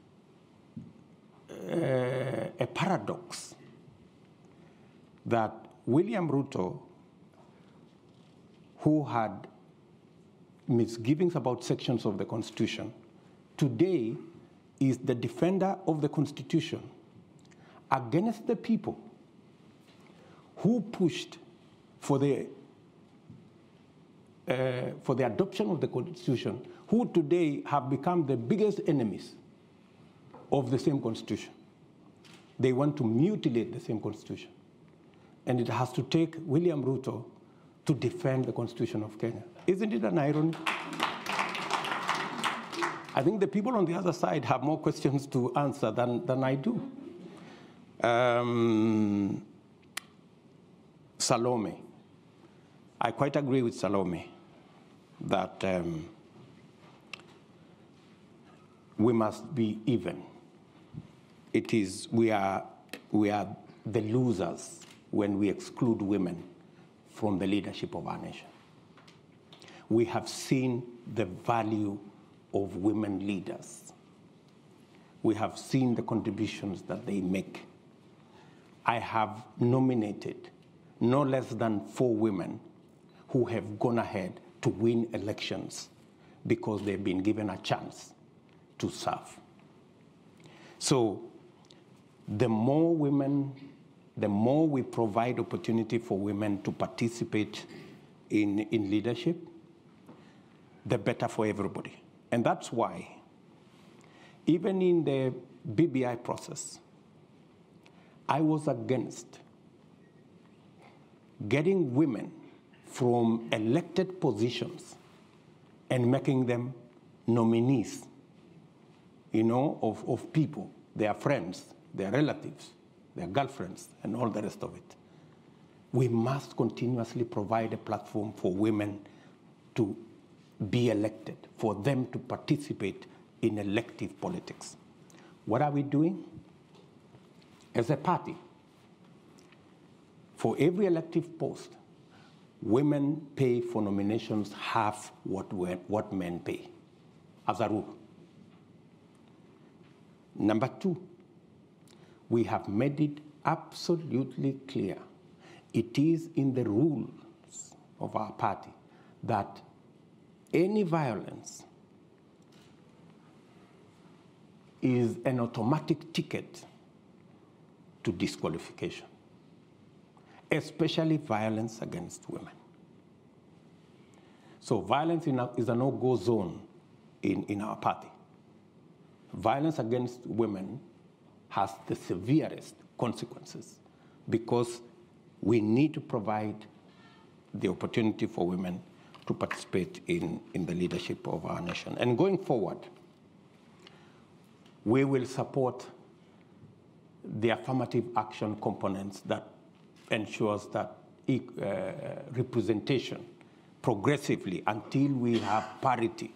a paradox that William Ruto, who had misgivings about sections of the Constitution, today is the defender of the Constitution against the people who pushed for the adoption of the Constitution, who today have become the biggest enemies of the same Constitution. They want to mutilate the same Constitution. And it has to take William Ruto to defend the Constitution of Kenya. Isn't it an irony? I think the people on the other side have more questions to answer than I do. Salome. I quite agree with Salome that we must be even. We are the losers when we exclude women from the leadership of our nation. We have seen the value of women leaders. We have seen the contributions that they make. I have nominated no less than 4 women who have gone ahead to win elections because they've been given a chance to serve. So the more women, the more we provide opportunity for women to participate in leadership, the better for everybody. And that's why, even in the BBI process, I was against getting women from elected positions and making them nominees, of people, their friends, their relatives, their girlfriends, and all the rest of it. We must continuously provide a platform for women to be elected, for them to participate in elective politics. What are we doing? As a party, for every elective post, women pay for nominations half what men pay, as a rule. Number two, we have made it absolutely clear. It is in the rules of our party that any violence is an automatic ticket to disqualification, especially violence against women. So violence is a no-go zone in our party. Violence against women has the severest consequences because we need to provide the opportunity for women to participate in the leadership of our nation. And going forward, we will support the affirmative action components that ensures that representation progressively until we have parity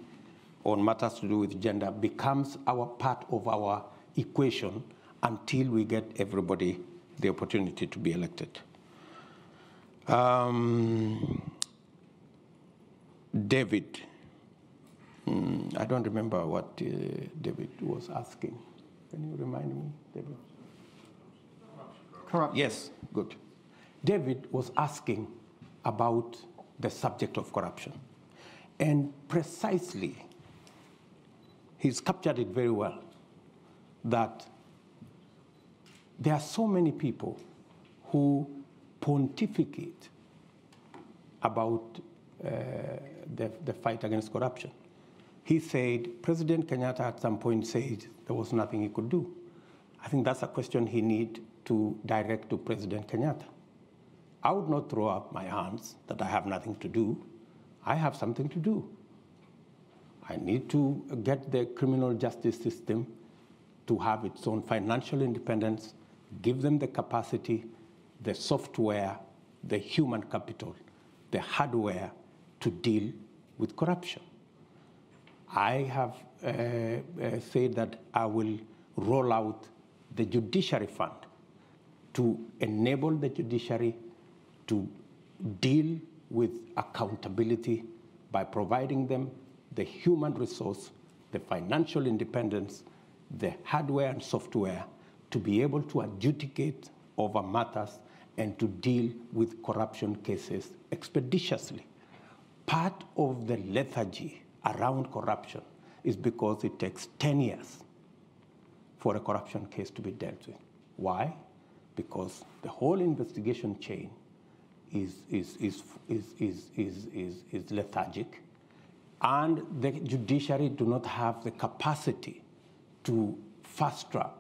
on matters to do with gender becomes our part of our equation until we get everybody the opportunity to be elected. David, I don't remember what David was asking. Can you remind me, David? Corruption. Yes, good. David was asking about the subject of corruption. And precisely, he's captured it very well, that there are so many people who pontificate about the fight against corruption. He said, President Kenyatta at some point said there was nothing he could do. I think that's a question he needs to direct to President Kenyatta. I would not throw up my hands that I have nothing to do. I have something to do. I need to get the criminal justice system to have its own financial independence, give them the capacity, the software, the human capital, the hardware to deal with corruption. I have said that I will roll out the judiciary fund to enable the judiciary to deal with accountability by providing them the human resource, the financial independence, the hardware and software to be able to adjudicate over matters and to deal with corruption cases expeditiously. Part of the lethargy around corruption is because it takes 10 years for a corruption case to be dealt with. Why? Because the whole investigation chain is lethargic, and the judiciary do not have the capacity to fast track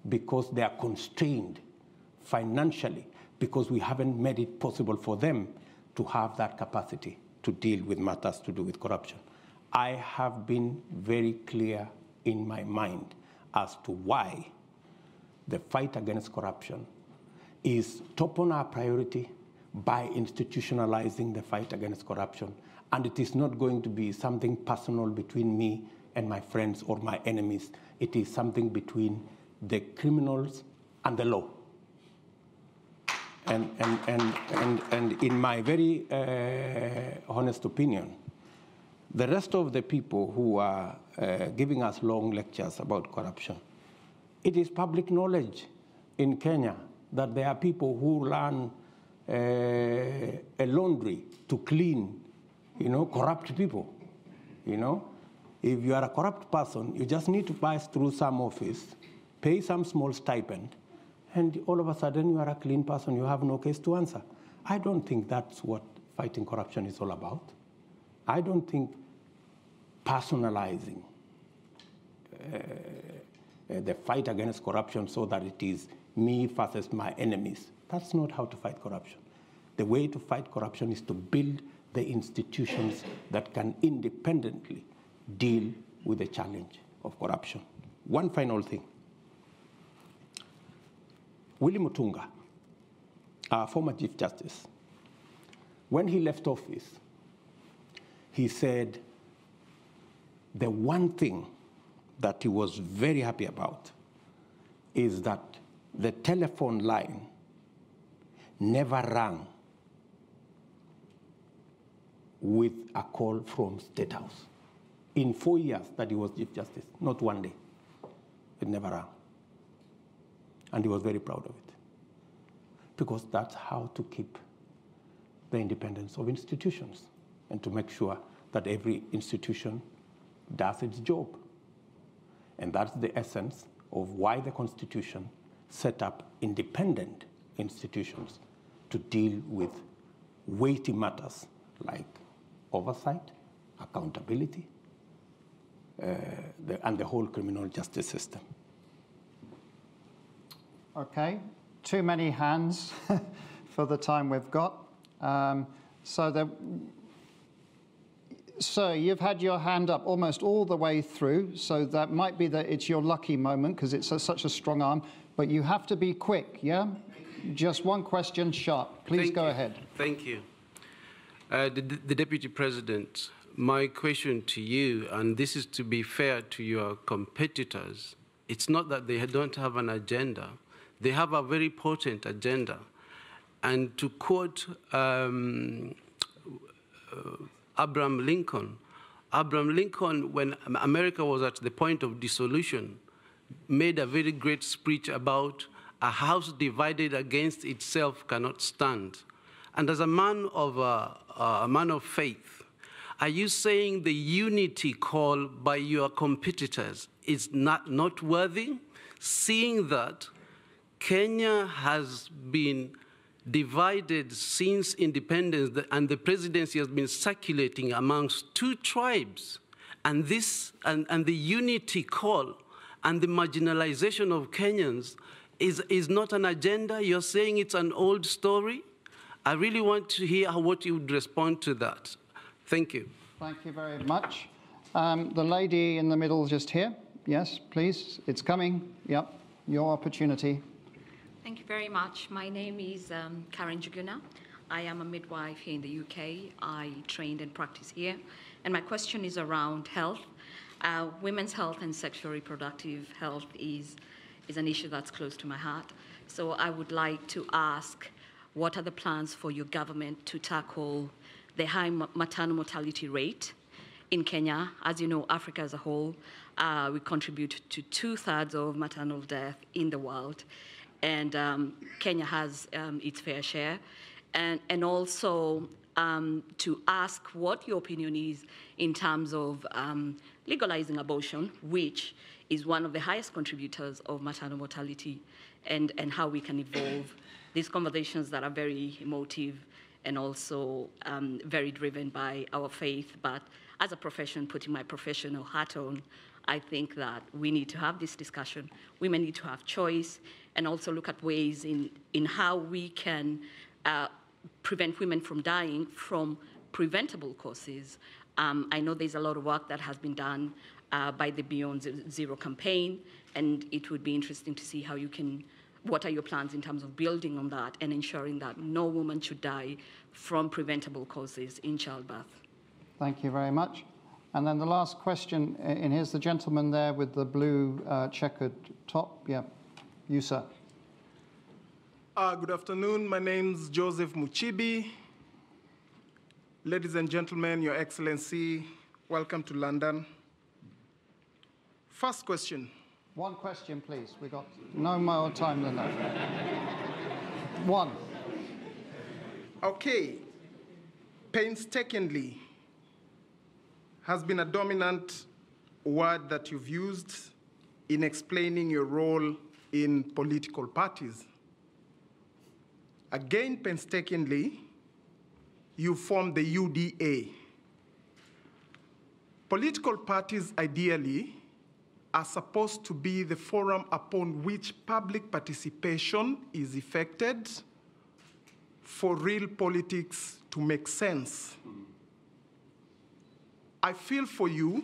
because they are constrained financially, because we haven't made it possible for them to have that capacity to deal with matters to do with corruption. I have been very clear in my mind as to why the fight against corruption is top on our priority by institutionalizing the fight against corruption. And it is not going to be something personal between me and my friends or my enemies. It is something between the criminals and the law. And in my very honest opinion, the rest of the people who are giving us long lectures about corruption, it is public knowledge in Kenya that there are people who run a laundry to clean, corrupt people. If you are a corrupt person, you just need to pass through some office, pay some small stipend, and all of a sudden you are a clean person, you have no case to answer. I don't think that's what fighting corruption is all about. I don't think personalizing the fight against corruption so that it is me versus my enemies, that's not how to fight corruption. The way to fight corruption is to build the institutions that can independently deal with the challenge of corruption. One final thing. Willie Mutunga, our former Chief Justice, when he left office, he said the one thing that he was very happy about is that the telephone line never rang with a call from State House. In 4 years that he was Chief Justice, not one day. It never rang. And he was very proud of it. Because that's how to keep the independence of institutions and to make sure that every institution does its job. And that's the essence of why the Constitution set up independent institutions to deal with weighty matters like oversight, accountability, and the whole criminal justice system. Okay, too many hands for the time we've got. Sir, you've had your hand up almost all the way through, so that might be that it's your lucky moment because it's such a strong arm, but you have to be quick, yeah? Just one question sharp. Please go ahead. Thank you. The Deputy President, my question to you, and this is to be fair to your competitors, it's not that they don't have an agenda. They have a very potent agenda. And to quote Abraham Lincoln, when America was at the point of dissolution, made a very great speech about a house divided against itself cannot stand. And as a man of faith, are you saying the unity call by your competitors is not worthy, seeing that Kenya has been divided since independence, and the presidency has been circulating amongst two tribes, and the unity call and the marginalization of Kenyans is not an agenda? You're saying it's an old story? I really want to hear what you would respond to that. Thank you. Thank you very much. The lady in the middle just here. Yes, please. It's coming. Yep, your opportunity. Thank you very much. My name is Karen Juguna. I am a midwife here in the UK. I trained and practice here. And my question is around health. Women's health and sexual reproductive health is an issue that's close to my heart. So I would like to ask, what are the plans for your government to tackle the high maternal mortality rate in Kenya? As you know, Africa as a whole, we contribute to 2/3 of maternal death in the world. And Kenya has its fair share. And also to ask what your opinion is in terms of legalizing abortion, which is one of the highest contributors of maternal mortality, and how we can evolve these conversations that are very emotive and also very driven by our faith. But as a profession, putting my professional hat on, I think that we need to have this discussion. Women need to have choice, and also look at ways in how we can prevent women from dying from preventable causes. I know there's a lot of work that has been done by the Beyond Zero campaign, and it would be interesting to see how you can, what are your plans in terms of building on that and ensuring that no woman should die from preventable causes in childbirth. Thank you very much. And then the last question, and here's the gentleman there with the blue checkered top. Yeah, you, sir. Good afternoon. My name's Joseph Muchibi. Ladies and gentlemen, Your Excellency, welcome to London. First question. One question, please. We've got no more time than that. One. Okay. Painstakingly has been a dominant word that you've used in explaining your role in political parties. Again, painstakingly, you formed the UDA. Political parties, ideally, are supposed to be the forum upon which public participation is effected for real politics to make sense. I feel for you,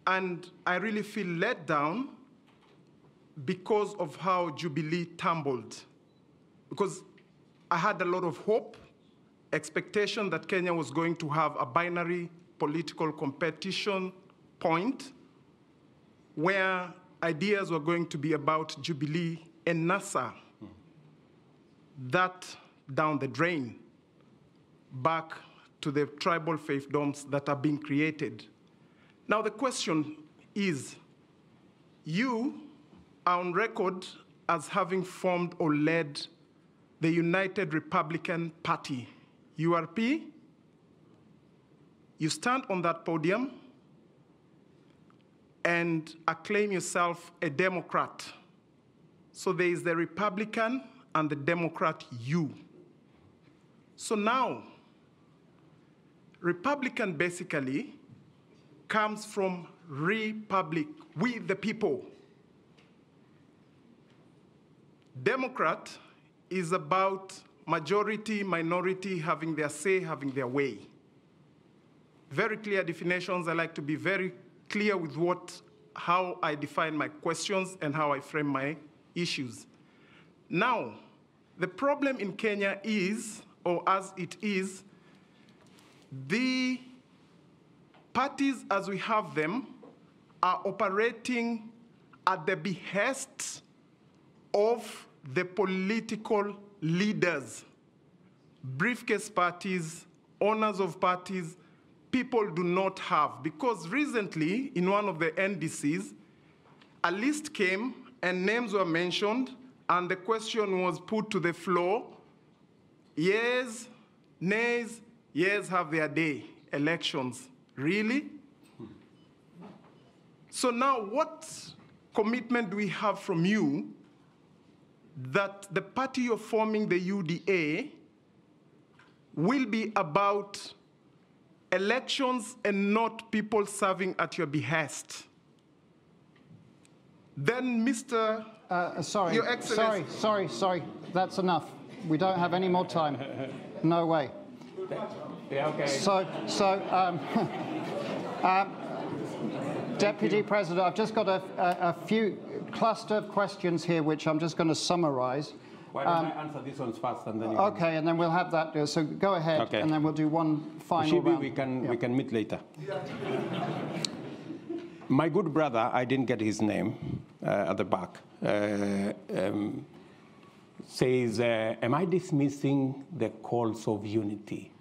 and I really feel let down because of how Jubilee tumbled. Because I had a lot of hope, expectation that Kenya was going to have a binary political competition point where ideas were going to be about Jubilee and NASA. That down the drain. back to the tribal fiefdoms that are being created. Now the question is, you are on record as having formed or led the United Republican Party, URP. You stand on that podium and acclaim yourself a Democrat. So there is the Republican and the Democrat you. So now, Republican basically comes from republic, we the people. Democrat is about majority, minority having their say, having their way. Very clear definitions. I like to be very clear with how I define my questions and how I frame my issues. Now, the problem in Kenya is, or as it is, the parties as we have them are operating at the behest of the political leaders, briefcase parties, owners of parties. People do not have, because recently in one of the NDCs, a list came and names were mentioned and the question was put to the floor, yes, nays, yes, have their day, elections. Really? So now what commitment do we have from you that the party you're forming, the UDA, will be about elections and not people serving at your behest? Then, Mr. Sorry, Your Excellency. sorry. That's enough. We don't have any more time. No way. Yeah, okay. Deputy President, I've just got a few cluster of questions here, which I'm just going to summarize. Why don't I answer these ones first, and then you okay, and then we'll have that. So go ahead, okay. And then we'll do one final round. We can meet later. My good brother, I didn't get his name at the back, says, am I dismissing the calls of unity?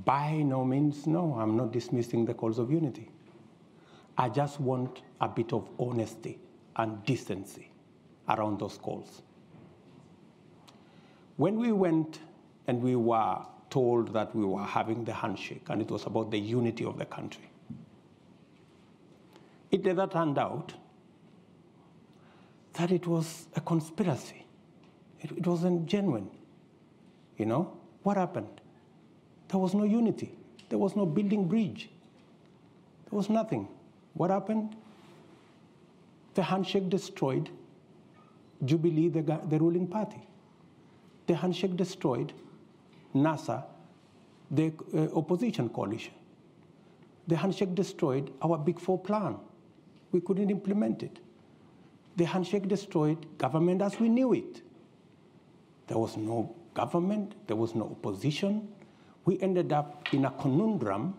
By no means, no, I'm not dismissing the calls of unity. I just want a bit of honesty and decency around those calls. When we went and we were told that we were having the handshake and it was about the unity of the country, it never turned out that it was a conspiracy. It wasn't genuine. You know, what happened? There was no unity. There was no building bridge. There was nothing. What happened? The handshake destroyed Jubilee, the ruling party. The handshake destroyed NASA, the opposition coalition. The handshake destroyed our Big Four plan. We couldn't implement it. The handshake destroyed government as we knew it. There was no government. There was no opposition. We ended up in a conundrum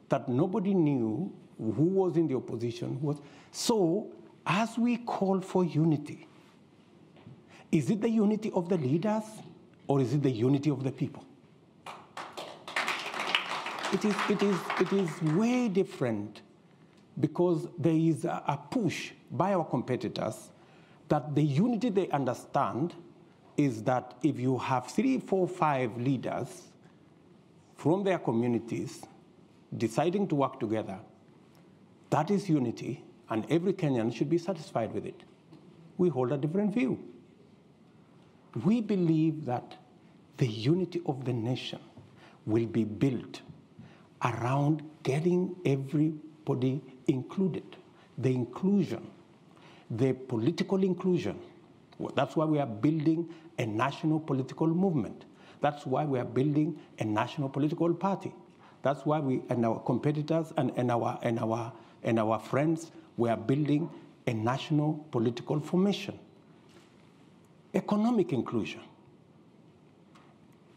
that nobody knew who was in the opposition. So as we call for unity, is it the unity of the leaders or is it the unity of the people? It is way different, because there is a push by our competitors that the unity they understand is that if you have 3, 4, 5 leaders from their communities deciding to work together, that is unity, and every Kenyan should be satisfied with it. We hold a different view. We believe that the unity of the nation will be built around getting everybody included, the inclusion, the political inclusion. That's why we are building a national political movement. That's why we are building a national political party. That's why we and our competitors and our friends, we are building a national political formation. Economic inclusion.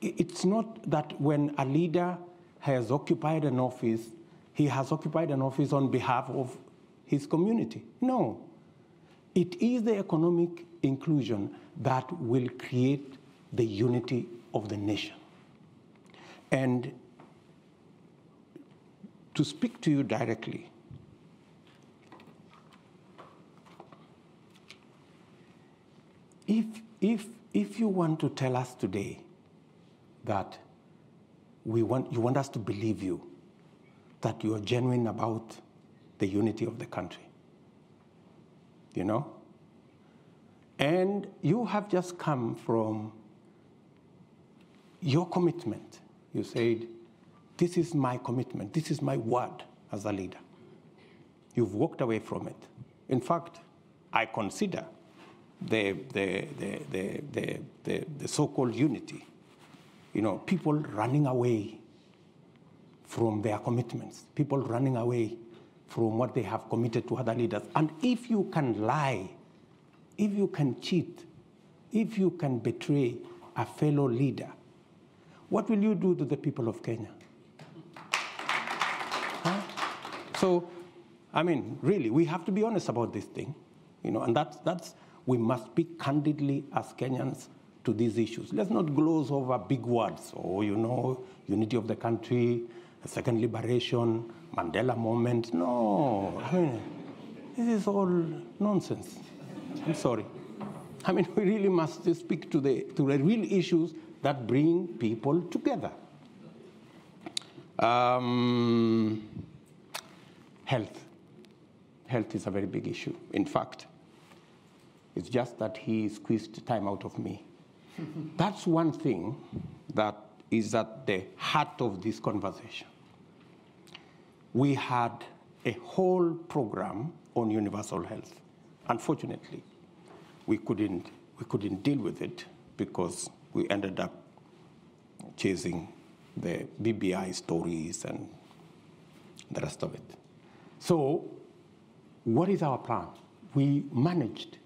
It's not that when a leader has occupied an office, he has occupied an office on behalf of his community. No. It is the economic inclusion that will create the unity of the nation. And to speak to you directly, if you want to tell us today that you want us to believe you, that you are genuine about the unity of the country, you know? And you have just come from your commitment. You said, this is my commitment, this is my word as a leader. You've walked away from it. In fact, I consider the so-called unity, you know, people running away from their commitments, people running away from what they have committed to other leaders. And if you can lie, if you can cheat, if you can betray a fellow leader, what will you do to the people of Kenya? Huh? So, I mean, really, we have to be honest about this thing, you know, and that's we must speak candidly as Kenyans to these issues. Let's not gloss over big words, or, you know, unity of the country, second liberation, Mandela moment. No, I mean, this is all nonsense. I'm sorry. I mean, we really must speak to the real issues that bring people together. Health. Health is a very big issue. In fact, it's just that he squeezed time out of me. That's one thing that is at the heart of this conversation. We had a whole program on universal health. Unfortunately, we couldn't deal with it because we ended up chasing the BBI stories and the rest of it. So, what is our plan? We managed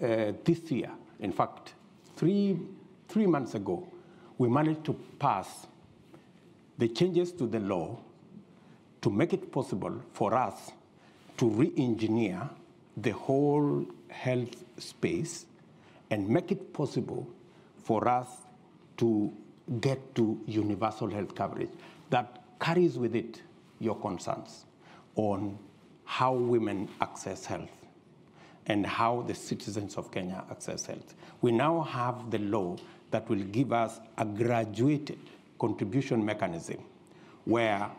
this year, in fact, three months ago, we managed to pass the changes to the law to make it possible for us to re-engineer the whole health space and make it possible for us to get to universal health coverage that carries with it your concerns on how women access health and how the citizens of Kenya access health. We now have the law that will give us a graduated contribution mechanism where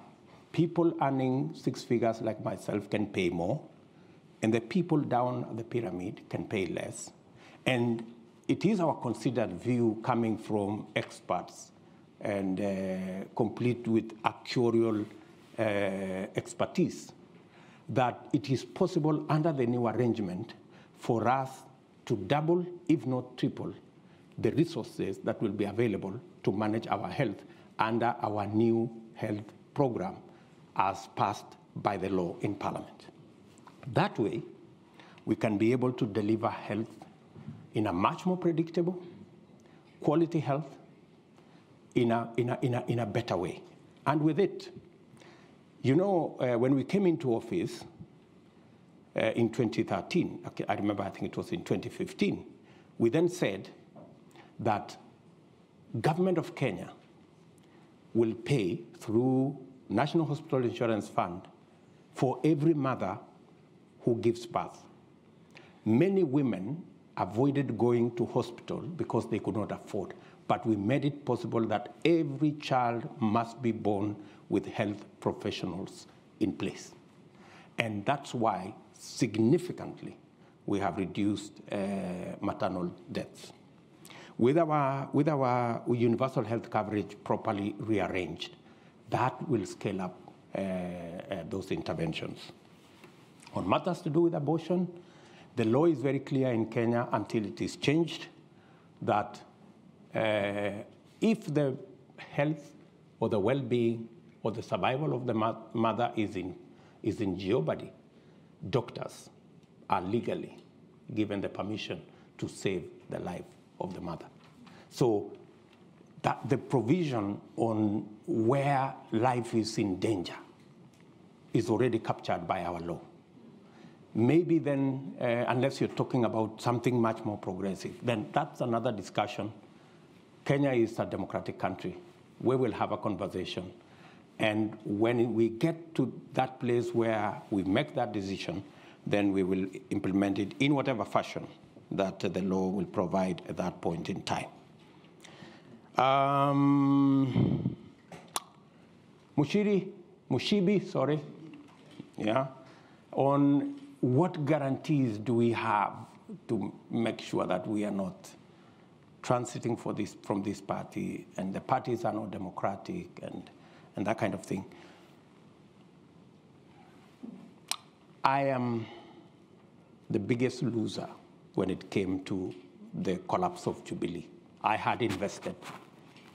people earning 6 figures like myself can pay more, and the people down the pyramid can pay less. And it is our considered view coming from experts and complete with actuarial expertise that it is possible under the new arrangement for us to double, if not triple, the resources that will be available to manage our health under our new health program as passed by the law in Parliament. That way, we can be able to deliver health in a much more predictable, quality health in a better way. And with it, you know, when we came into office in 2013, I remember, I think it was in 2015, we then said that government of Kenya will pay through National Hospital Insurance Fund for every mother who gives birth. Many women avoided going to hospital because they could not afford, but we made it possible that every child must be born with health professionals in place. And that's why, significantly, we have reduced maternal deaths. With our universal health coverage properly rearranged, that will scale up those interventions. On matters to do with abortion, the law is very clear in Kenya until it is changed that if the health or the well-being or the survival of the mother is in jeopardy, doctors are legally given the permission to save the life of the mother. So that the provision on where life is in danger is already captured by our law. Maybe then, unless you're talking about something much more progressive, then that's another discussion. Kenya is a democratic country. we will have a conversation. And when we get to that place where we make that decision, then we will implement it in whatever fashion that the law will provide at that point in time. Mushibi, yeah, on what guarantees do we have to make sure that we are not transiting from this party, and the parties are not democratic, and that kind of thing. I am the biggest loser when it came to the collapse of Jubilee. I had invested,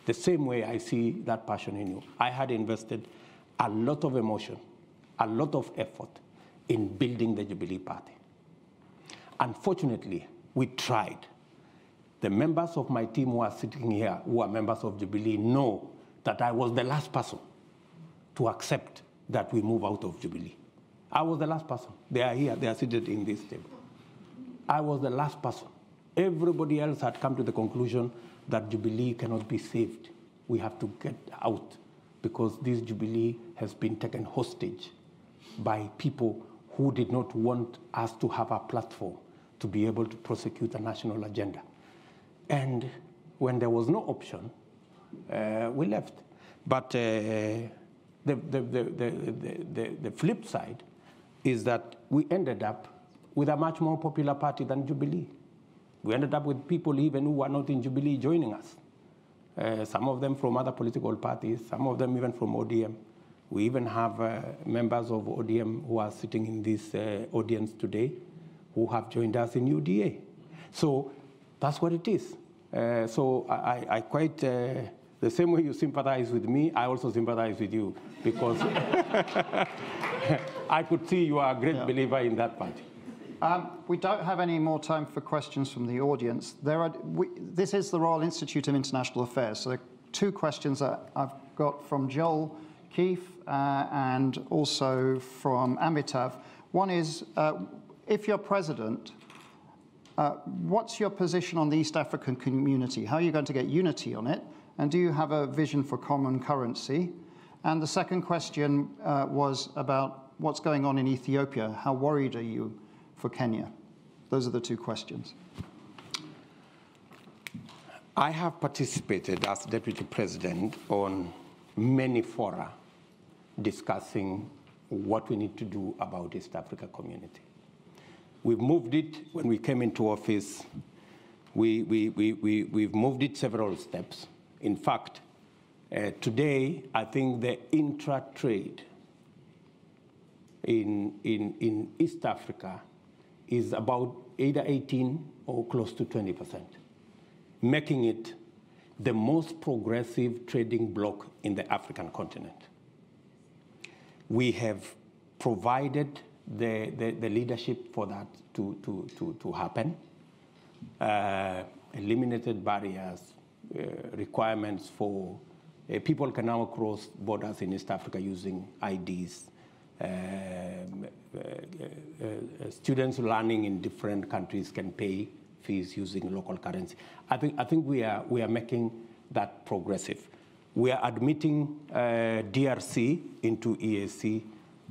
the same way I see that passion in you, I had invested a lot of emotion, a lot of effort in building the Jubilee Party. Unfortunately, we tried. The members of my team who are sitting here, who are members of Jubilee, know that I was the last person to accept that we move out of Jubilee. I was the last person. They are here, they are seated in this table. I was the last person. Everybody else had come to the conclusion that Jubilee cannot be saved. We have to get out because this Jubilee has been taken hostage by people who did not want us to have a platform to be able to prosecute a national agenda. And when there was no option, we left. But the flip side is that we ended up with a much more popular party than Jubilee. We ended up with people even who were not in Jubilee joining us. Some of them from other political parties, some of them even from ODM. We even have members of ODM who are sitting in this audience today who have joined us in UDA. So that's what it is. So I quite, the same way you sympathize with me, I also sympathize with you because I could see you are a great believer in that party. We don't have any more time for questions from the audience. This is the Royal Institute of International Affairs, so there are two questions that I've got from Joel Keefe and also from Amitav. One is, if you're president, what's your position on the East African community? How are you going to get unity on it? And do you have a vision for common currency? And the second question was about what's going on in Ethiopia. How worried are you for Kenya? Those are the two questions. I have participated as Deputy President on many fora discussing what we need to do about East Africa community. We've moved it when we came into office. We've moved it several steps. In fact, today, I think the intra-trade in East Africa is about either 18 or close to 20%, making it the most progressive trading bloc in the African continent. We have provided the leadership for that to happen, eliminated barriers, requirements for people can now cross borders in East Africa using IDs. Students learning in different countries can pay fees using local currency. I think we are making that progressive. We are admitting DRC into EAC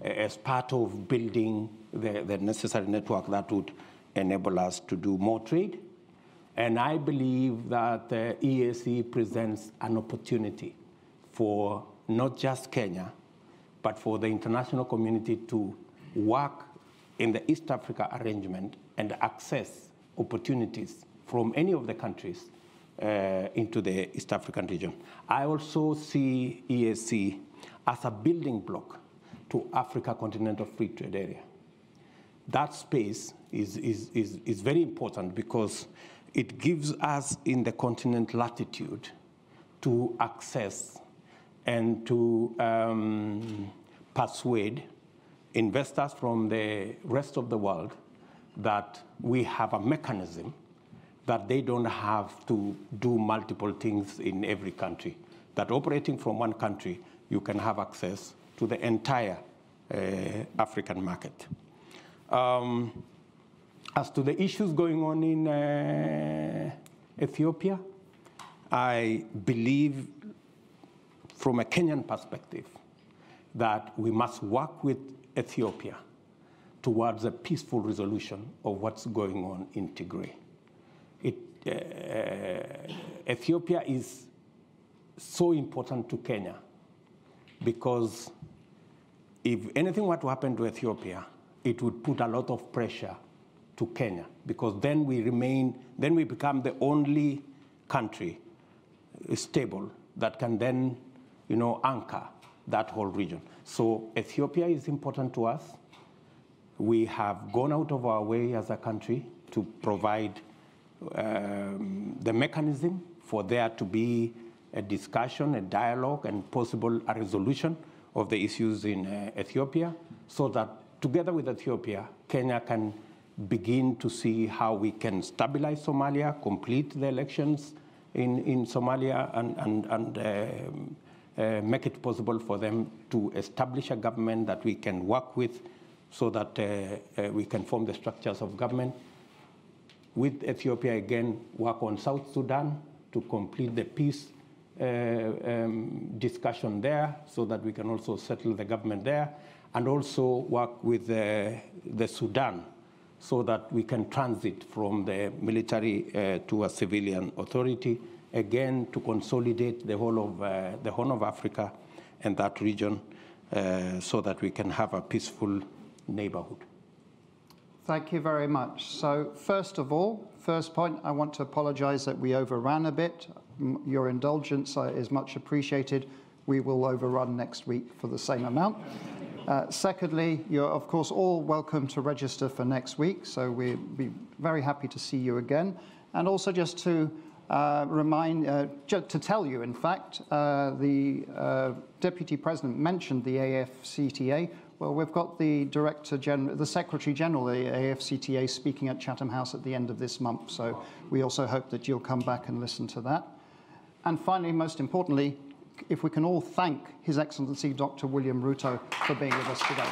as part of building the necessary network that would enable us to do more trade. And I believe that EAC presents an opportunity for not just Kenya, but for the international community to work in the East Africa arrangement and access opportunities from any of the countries into the East African region. I also see EAC as a building block to Africa Continental Free Trade Area. That space is very important because it gives us in the continent latitude to access and to persuade investors from the rest of the world that we have a mechanism that they don't have to do multiple things in every country, that operating from one country, you can have access to the entire African market. As to the issues going on in Ethiopia, I believe from a Kenyan perspective, that we must work with Ethiopia towards a peaceful resolution of what's going on in Tigray. Ethiopia is so important to Kenya because if anything were to happen to Ethiopia, it would put a lot of pressure to Kenya, because then we become the only country stable that can then, anchor that whole region. So Ethiopia is important to us. We have gone out of our way as a country to provide the mechanism for there to be a discussion, a dialogue, and possible a resolution of the issues in Ethiopia, so that together with Ethiopia, Kenya can begin to see how we can stabilize Somalia, complete the elections in Somalia, and make it possible for them to establish a government that we can work with, so that we can form the structures of government. With Ethiopia, again, work on South Sudan to complete the peace discussion there, so that we can also settle the government there, and also work with the Sudan, so that we can transit from the military to a civilian authority, again, to consolidate the whole of Africa and that region, so that we can have a peaceful neighborhood. Thank you very much. So first of all, first point, I want to apologize that we overran a bit. Your indulgence is much appreciated. We will overrun next week for the same amount. Secondly, you're of course all welcome to register for next week, so we'll be very happy to see you again. And also just to to tell you, in fact, the Deputy President mentioned the AFCTA. Well, we've got the the Secretary General of the AFCTA speaking at Chatham House at the end of this month, so we also hope that you'll come back and listen to that. And finally, most importantly, if we can all thank His Excellency Dr. William Ruto for being with us today.